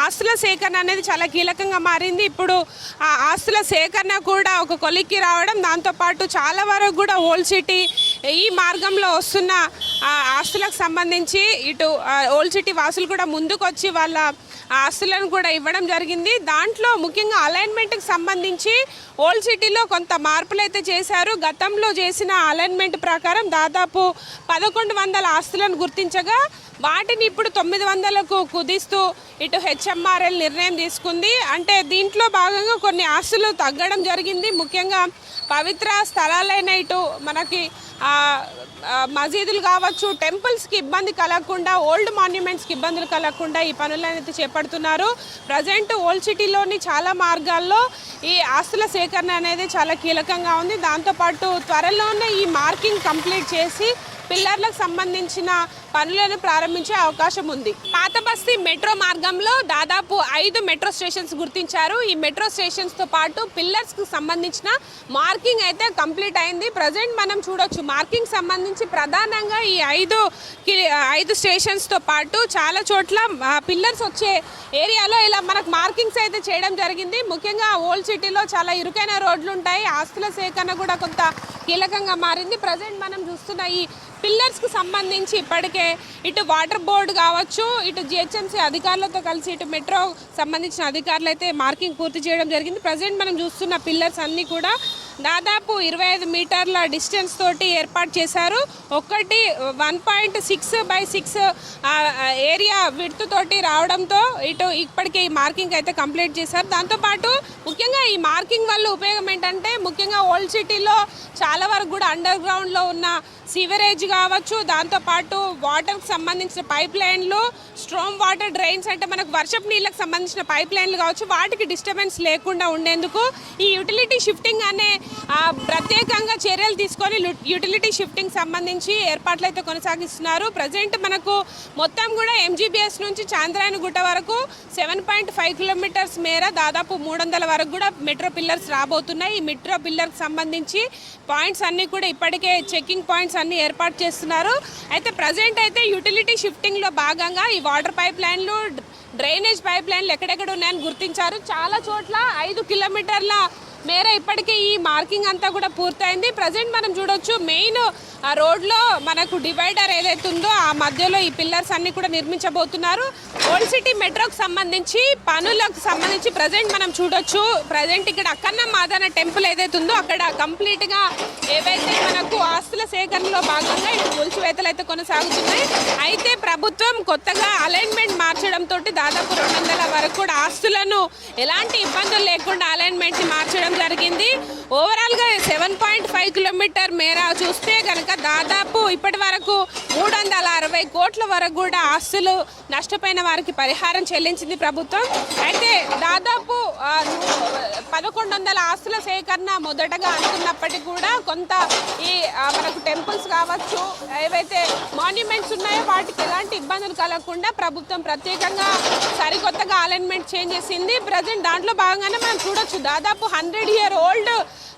ఆస్తుల సేకరణ అనేది చాలా కీలకంగా మారింది. ఇప్పుడు ఆ ఆస్తుల సేకరణ కూడా ఒక కొలిక్కి రావడం, దాంతోపాటు చాలా వరకు కూడా ఓల్డ్ సిటీ ఈ మార్గంలో వస్తున్న ఆస్తులకు సంబంధించి ఇటు ఓల్డ్ సిటీ వాసులు కూడా ముందుకు వచ్చి వాళ్ళ ఆస్తులను కూడా ఇవ్వడం జరిగింది. దాంట్లో ముఖ్యంగా అలైన్మెంట్కి సంబంధించి ఓల్డ్ సిటీలో కొంత మార్పులు అయితే చేశారు. గతంలో చేసిన అలైన్మెంట్ ప్రకారం దాదాపు 1,100 ఆస్తులను గుర్తించగా వాటిని ఇప్పుడు 900కు కుదిస్తూ ఇటు హెచ్ఎంఆర్ఎల్ నిర్ణయం తీసుకుంది. అంటే దీంట్లో భాగంగా కొన్ని ఆస్తులు తగ్గడం జరిగింది. ముఖ్యంగా పవిత్ర స్థలాలైన ఇటు మనకి మసీదులు కావచ్చు, టెంపుల్స్కి ఇబ్బంది కలగకుండా, ఓల్డ్ మాన్యుమెంట్స్కి ఇబ్బందులు కలగకుండా ఈ పనులనైతే చేపడుతున్నారు. ప్రజెంట్ ఓల్డ్ సిటీలోని చాలా మార్గాల్లో ఈ ఆస్తుల సేకరణ అనేది చాలా కీలకంగా ఉంది. దాంతోపాటు త్వరలోనే ఈ మార్కింగ్ కంప్లీట్ చేసి పిల్లర్లకు సంబంధించిన పనులను ప్రారంభించే అవకాశం ఉంది. పాత బస్తీ మెట్రో మార్గంలో దాదాపు 5 మెట్రో స్టేషన్స్ గుర్తించారు. ఈ మెట్రో స్టేషన్స్తో పాటు పిల్లర్స్కి సంబంధించిన మార్కింగ్ అయితే కంప్లీట్ అయింది. ప్రజెంట్ మనం చూడొచ్చు, మార్కింగ్ సంబంధించి ప్రధానంగా ఈ 5 స్టేషన్స్తో పాటు చాలా చోట్ల పిల్లర్స్ వచ్చే ఏరియాలో ఇలా మనకు మార్కింగ్స్ అయితే చేయడం జరిగింది. ముఖ్యంగా ఓల్డ్ సిటీలో చాలా ఇరుకైన రోడ్లు ఉంటాయి. ఆస్తుల సేకరణ కూడా కొంత కీలకంగా మారింది. ప్రజెంట్ మనం చూస్తున్న ఈ పిల్లర్స్కి సంబంధించి ఇప్పటికే ఇటు వాటర్ బోర్డు కావచ్చు, ఇటు జిహెచ్ఎంసీ అధికారులతో కలిసి ఇటు మెట్రో సంబంధించిన అధికారులు అయితే మార్కింగ్ పూర్తి చేయడం జరిగింది. ప్రజెంట్ మనం చూస్తున్న పిల్లర్స్ అన్నీ కూడా దాదాపు 25 మీటర్ల డిస్టెన్స్ తోటి ఏర్పాటు చేశారు. ఒకటి 1.6x6 ఏరియా విడ్త్ తోటి రావడంతో ఇటు ఇప్పటికే ఈ మార్కింగ్ అయితే కంప్లీట్ చేశారు. దాంతోపాటు ముఖ్యంగా ఈ మార్కింగ్ వల్ల ఉపయోగం ఏంటంటే, ముఖ్యంగా ఓల్డ్ సిటీలో చాలా వరకు కూడా అండర్ గ్రౌండ్లో ఉన్న సీవరేజ్ కావచ్చు, దాంతోపాటు వాటర్కి సంబంధించిన పైప్ లైన్లు, స్ట్రామ్ వాటర్ డ్రైన్స్ అంటే మనకు వర్షపు నీళ్ళకి సంబంధించిన పైప్ లైన్లు కావచ్చు, వాటికి డిస్టర్బెన్స్ లేకుండా ఉండేందుకు ఈ యుటిలిటీ షిఫ్టింగ్ అనే ప్రత్యేకంగా చర్యలు తీసుకొని యుటిలిటీ షిఫ్టింగ్ సంబంధించి ఏర్పాట్లు అయితే కొనసాగిస్తున్నారు. ప్రజెంట్ మనకు మొత్తం కూడా ఎంజీబీఎస్ నుంచి చాంద్రాయణగుట్ట వరకు 7.5 కిలోమీటర్స్ మేర దాదాపు 300 వరకు కూడా మెట్రో పిల్లర్స్ రాబోతున్నాయి. ఈ మెట్రో పిల్లర్కి సంబంధించి పాయింట్స్ అన్నీ కూడా ఇప్పటికే చెకింగ్ పాయింట్స్ అన్ని ఏర్పాటు చేస్తున్నారు. అయితే ప్రజెంట్ అయితే యుటిలిటీ షిఫ్టింగ్లో భాగంగా ఈ వాటర్ పైప్ లైన్లు, డ్రైనేజ్ పైప్ లైన్లు ఎక్కడెక్కడ ఉన్నాయని గుర్తించారు. చాలా చోట్ల 5 కిలోమీటర్ల మేర ఇప్పటికే ఈ మార్కింగ్ అంతా కూడా పూర్తయింది. ప్రజెంట్ మనం చూడొచ్చు, మెయిన్ ఆ రోడ్లో మనకు డివైడర్ ఏదైతే ఉందో ఆ మధ్యలో ఈ పిల్లర్స్ అన్ని కూడా నిర్మించబోతున్నారు. ఓల్డ్ సిటీ మెట్రోకి సంబంధించి పనులకు సంబంధించి ప్రజెంట్ మనం చూడొచ్చు, ప్రజెంట్ ఇక్కడ అక్కన్న మాదన టెంపుల్ ఏదైతే ఉందో అక్కడ కంప్లీట్గా ఏవైతే మనకు ఆస్తుల సేకరణలో భాగంగా ఇటు కూల్చివేతలు అయితే కొనసాగుతున్నాయి. అయితే ప్రభుత్వం కొత్తగా అలైన్మెంట్ మార్చడంతో దాదాపు 200 వరకు కూడా ఆస్తులను ఎలాంటి ఇబ్బందులు లేకుండా అలైన్మెంట్ని మార్చడం చేయడం జరిగింది. ఓవరాల్గా 7.5 కిలోమీటర్ మేర చూస్తే కనుక దాదాపు ఇప్పటి వరకు 360 కోట్ల వరకు కూడా ఆస్తులు నష్టపోయిన వారికి పరిహారం చెల్లించింది ప్రభుత్వం. అయితే దాదాపు 1100 ఆస్తుల సేకరణ మొదటగా అనుకున్నప్పటికీ కూడా కొంత ఈ మనకు టెంపుల్స్ కావచ్చు, ఏవైతే మాన్యుమెంట్స్ ఉన్నాయో వాటికి ఎలాంటి ఇబ్బందులు కలగకుండా ప్రభుత్వం ప్రత్యేకంగా సరికొత్తగా అలైన్మెంట్ చేంజ్ చేసింది. ప్రజెంట్ దాంట్లో భాగంగానే మనం చూడొచ్చు, దాదాపు 100-year old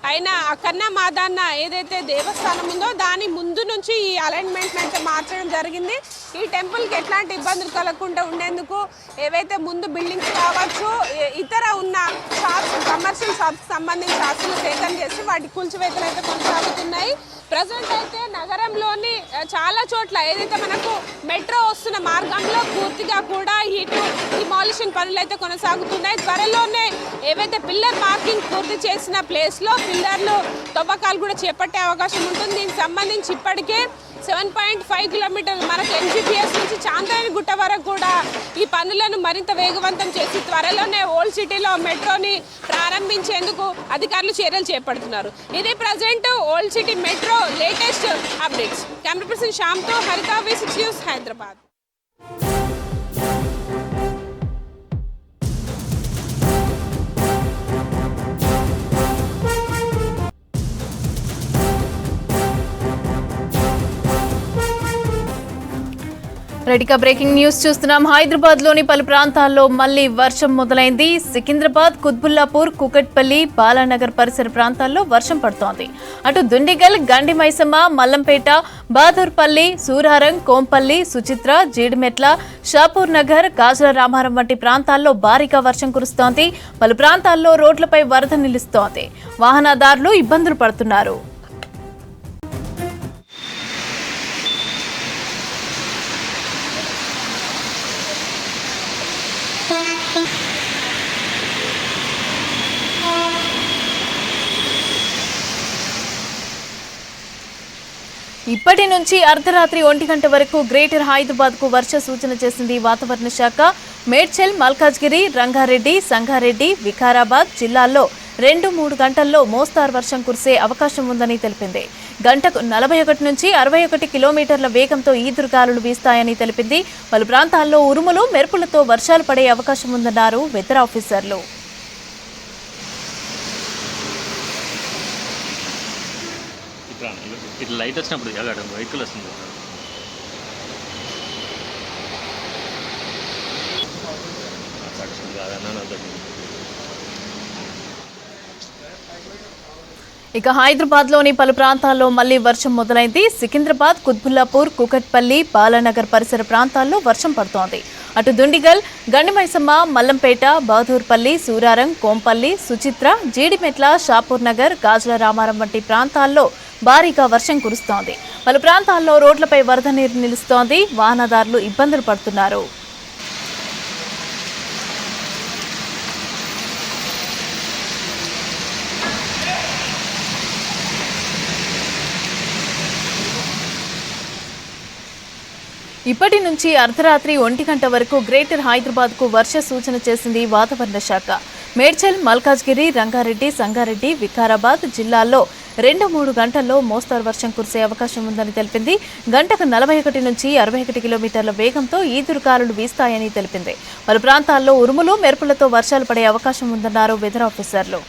అయిన కన్నా మాదన్న ఏదైతే దేవస్థానం ఉందో దాని ముందు నుంచి ఈ అలైన్మెంట్ అయితే మార్చడం జరిగింది. ఈ టెంపుల్కి ఎట్లాంటి ఇబ్బందులు కలగకుండా ఉండేందుకు ఏవైతే ముందు బిల్డింగ్స్ కావచ్చు, ఇతర ఉన్న షాప్స్, కమర్షియల్ షాప్స్ సంబంధించి ఆస్తులు సేకరణ చేసి వాటి కూల్చివేతలు అయితే కొనసాగుతున్నాయి. ప్రజెంట్ అయితే నగరంలోని చాలా చోట్ల ఏదైతే మనకు మెట్రో వస్తున్న మార్గంలో పూర్తిగా కూడా ఇటు డిమాలిషన్ పనులు అయితే కొనసాగుతున్నాయి. త్వరలోనే ఏవైతే పిల్లర్ మార్కింగ్ పూర్తి చేసిన ప్లేస్లో పిల్లర్లు తవ్వకాలు కూడా చేపట్టే అవకాశం ఉంటుంది. దీనికి సంబంధించి ఇప్పటికే 7.5 కిలోమీటర్లు మనకు ఎన్జిపిఎస్ నుంచి చాంద్రాయణ గుట్ట వరకు కూడా ఈ పనులను మరింత వేగవంతం చేసి త్వరలోనే ఓల్డ్ సిటీలో మెట్రోని ప్రారంభించేందుకు అధికారులు చర్యలు చేపడుతున్నారు. ఇది present old city metro latest updates. Camera person శ్యామ్తో హరిత, V6 న్యూస్, హైదరాబాద్. రెడీగా బ్రేకింగ్ న్యూస్ చూస్తున్నాం. హైదరాబాద్లోని పలు ప్రాంతాల్లో మళ్లీ వర్షం మొదలైంది. సికింద్రాబాద్, కుత్బుల్లాపూర్, కుకట్పల్లి, బాలానగర్ పరిసర ప్రాంతాల్లో వర్షం పడుతోంది. అటు దుండిగల్, గండి మైసమ్మ, మల్లంపేట, బహదూర్పల్లి, సూరారం, కోంపల్లి, సుచిత్ర, జీడిమెట్ల, షాపూర్ నగర్, గాజుల రామారం వంటి ప్రాంతాల్లో భారీగా వర్షం కురుస్తోంది. పలు ప్రాంతాల్లో రోడ్లపై వరద నిలుస్తోంది. వాహనదారులు ఇబ్బందులు పడుతున్నారు. ఇప్పటి నుంచి అర్ధరాత్రి 1 గంట వరకు గ్రేటర్ హైదరాబాద్కు వర్ష సూచన చేసింది వాతావరణ శాఖ. మేడ్చల్, మల్కాజ్గిరి, రంగారెడ్డి, సంగారెడ్డి, వికారాబాద్ జిల్లాల్లో 2-3 గంటల్లో మోస్తారు వర్షం కురిసే అవకాశం ఉందని తెలిపింది. గంటకు 41 నుంచి 61 కిలోమీటర్ల వేగంతో ఈదురుగాలులు వీస్తాయని తెలిపింది. పలు ప్రాంతాల్లో ఉరుములు, మెరుపులతో వర్షాలు పడే అవకాశం ఉందన్నారు వెదర్ ఆఫీసర్లు. ఇట్లా లైట్ వచ్చినప్పుడు వెహికల్ వస్తుంది. ఇక హైదరాబాద్లోని పలు ప్రాంతాల్లో మళ్లీ వర్షం మొదలైంది. సికింద్రాబాద్, కుత్బుల్లాపూర్, కుకట్పల్లి, బాలానగర్ పరిసర ప్రాంతాల్లో వర్షం పడుతోంది. అటు దుండిగల్, గండిమైసమ్మ, మల్లంపేట, బహదూర్పల్లి, సూరారం, కోంపల్లి, సుచిత్ర, జీడిమెట్ల, షాపూర్ నగర్, గాజుల రామారం వంటి ప్రాంతాల్లో భారీగా వర్షం కురుస్తోంది. పలు ప్రాంతాల్లో రోడ్లపై వరద నీరు నిలుస్తోంది. వాహనదారులు ఇబ్బందులు పడుతున్నారు. ఇప్పటి నుంచి అర్ధరాత్రి 1 గంట వరకు గ్రేటర్ హైదరాబాద్కు వర్ష సూచన చేసింది వాతావరణ శాఖ. మేడ్చల్, మల్కాజ్గిరి, రంగారెడ్డి, సంగారెడ్డి, వికారాబాద్ జిల్లాల్లో 2-3 గంటల్లో మోస్తారు వర్షం కురిసే అవకాశం ఉందని తెలిపింది. గంటకు 41 నుంచి 61 కిలోమీటర్ల వేగంతో ఈదురుగాలులు వీస్తాయని తెలిపింది. పలు ప్రాంతాల్లో ఉరుములు, మెరుపులతో వర్షాలు పడే అవకాశం ఉందన్నారు వెదర్ ఆఫీసర్లు.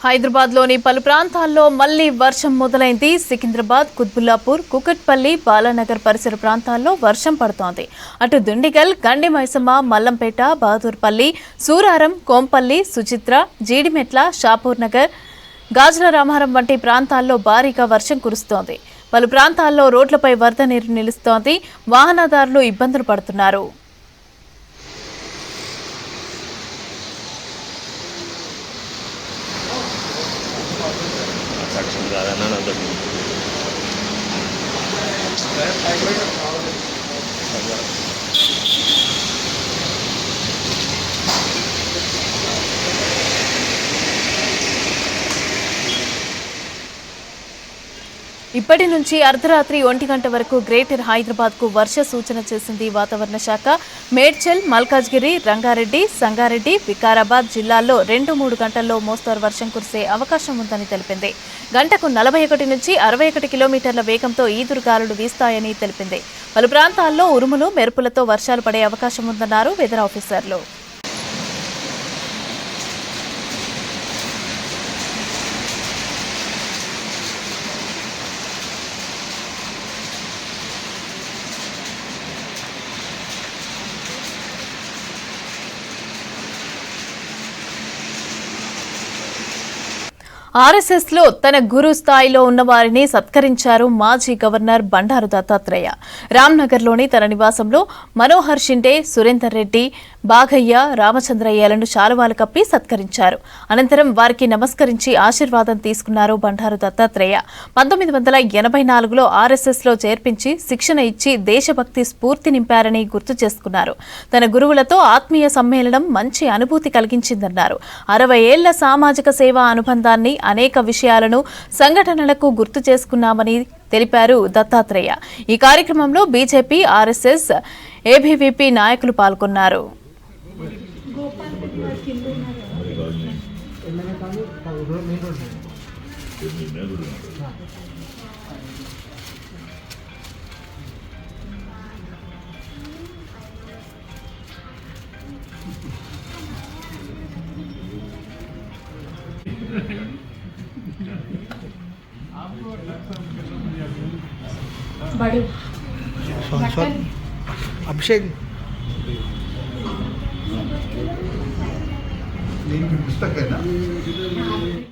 హైదరాబాద్లోని పలు ప్రాంతాల్లో మళ్లీ వర్షం మొదలైంది. సికింద్రాబాద్, కుత్బుల్లాపూర్, కుకట్పల్లి, బాలానగర్ పరిసర ప్రాంతాల్లో వర్షం పడుతోంది. అటు దుండిగల్, గండి మైసమ్మ, మల్లంపేట, బహదూర్పల్లి, సూరారం, కోంపల్లి, సుచిత్ర, జీడిమెట్ల, షాపూర్ నగర్, గాజుల రామారం వంటి ప్రాంతాల్లో భారీగా వర్షం కురుస్తోంది. పలు ప్రాంతాల్లో రోడ్లపై వరద నీరు నిలుస్తోంది. వాహనదారులు ఇబ్బందులు పడుతున్నారు. ఇప్పటి నుంచి అర్ధరాత్రి 1 గంట వరకు గ్రేటర్ హైదరాబాద్కు వర్ష సూచన చేసింది వాతావరణ శాఖ. మేడ్చల్, మల్కాజ్గిరి, రంగారెడ్డి, సంగారెడ్డి, వికారాబాద్ జిల్లాల్లో 2-3 గంటల్లో మోస్తరు వర్షం కురిసే అవకాశం ఉందని తెలిపింది. గంటకు 41 నుంచి 61 కిలోమీటర్ల వేగంతో ఈదురుగాలులు వీస్తాయని తెలిపింది. పలు ప్రాంతాల్లో ఉరుములు, మెరుపులతో వర్షాలు పడే అవకాశం ఉందన్నారు వెదర్ ఆఫీసర్లు. ఆర్ఎస్ఎస్ లో తన గురు స్థాయిలో ఉన్న వారిని సత్కరించారు మాజీ గవర్నర్ బండారు దత్తాత్రేయ. రామ్నగర్లోని తన నివాసంలో మనోహర్ షిండే, సురేందర్ రెడ్డి, బాగయ్య, రామచంద్రయ్యలను శాలువాలు కప్పి సత్కరించారు. అనంతరం వారికి నమస్కరించి ఆశీర్వాదం తీసుకున్నారు బండారు దత్తాత్రేయ. 1984లో ఆర్ఎస్ఎస్ లో చేర్పించి శిక్షణ ఇచ్చి దేశభక్తి స్ఫూర్తి నింపారని గుర్తు చేసుకున్నారు. తన గురువులతో ఆత్మీయ సమ్మేళనం మంచి అనుభూతి కలిగించిందన్నారు. 60 ఏళ్ల సామాజిక సేవా అనుబంధాన్ని, అనేక విషయాలను, సంఘటనలకు గుర్తు చేసుకున్నామని తెలిపారు దత్తాత్రేయ. ఈ కార్యక్రమంలో బీజేపీ, ఆర్ఎస్ఎస్, ఏబీవీపీ నాయకులు పాల్గొన్నారు. अभिषेक पुस्तक है ना.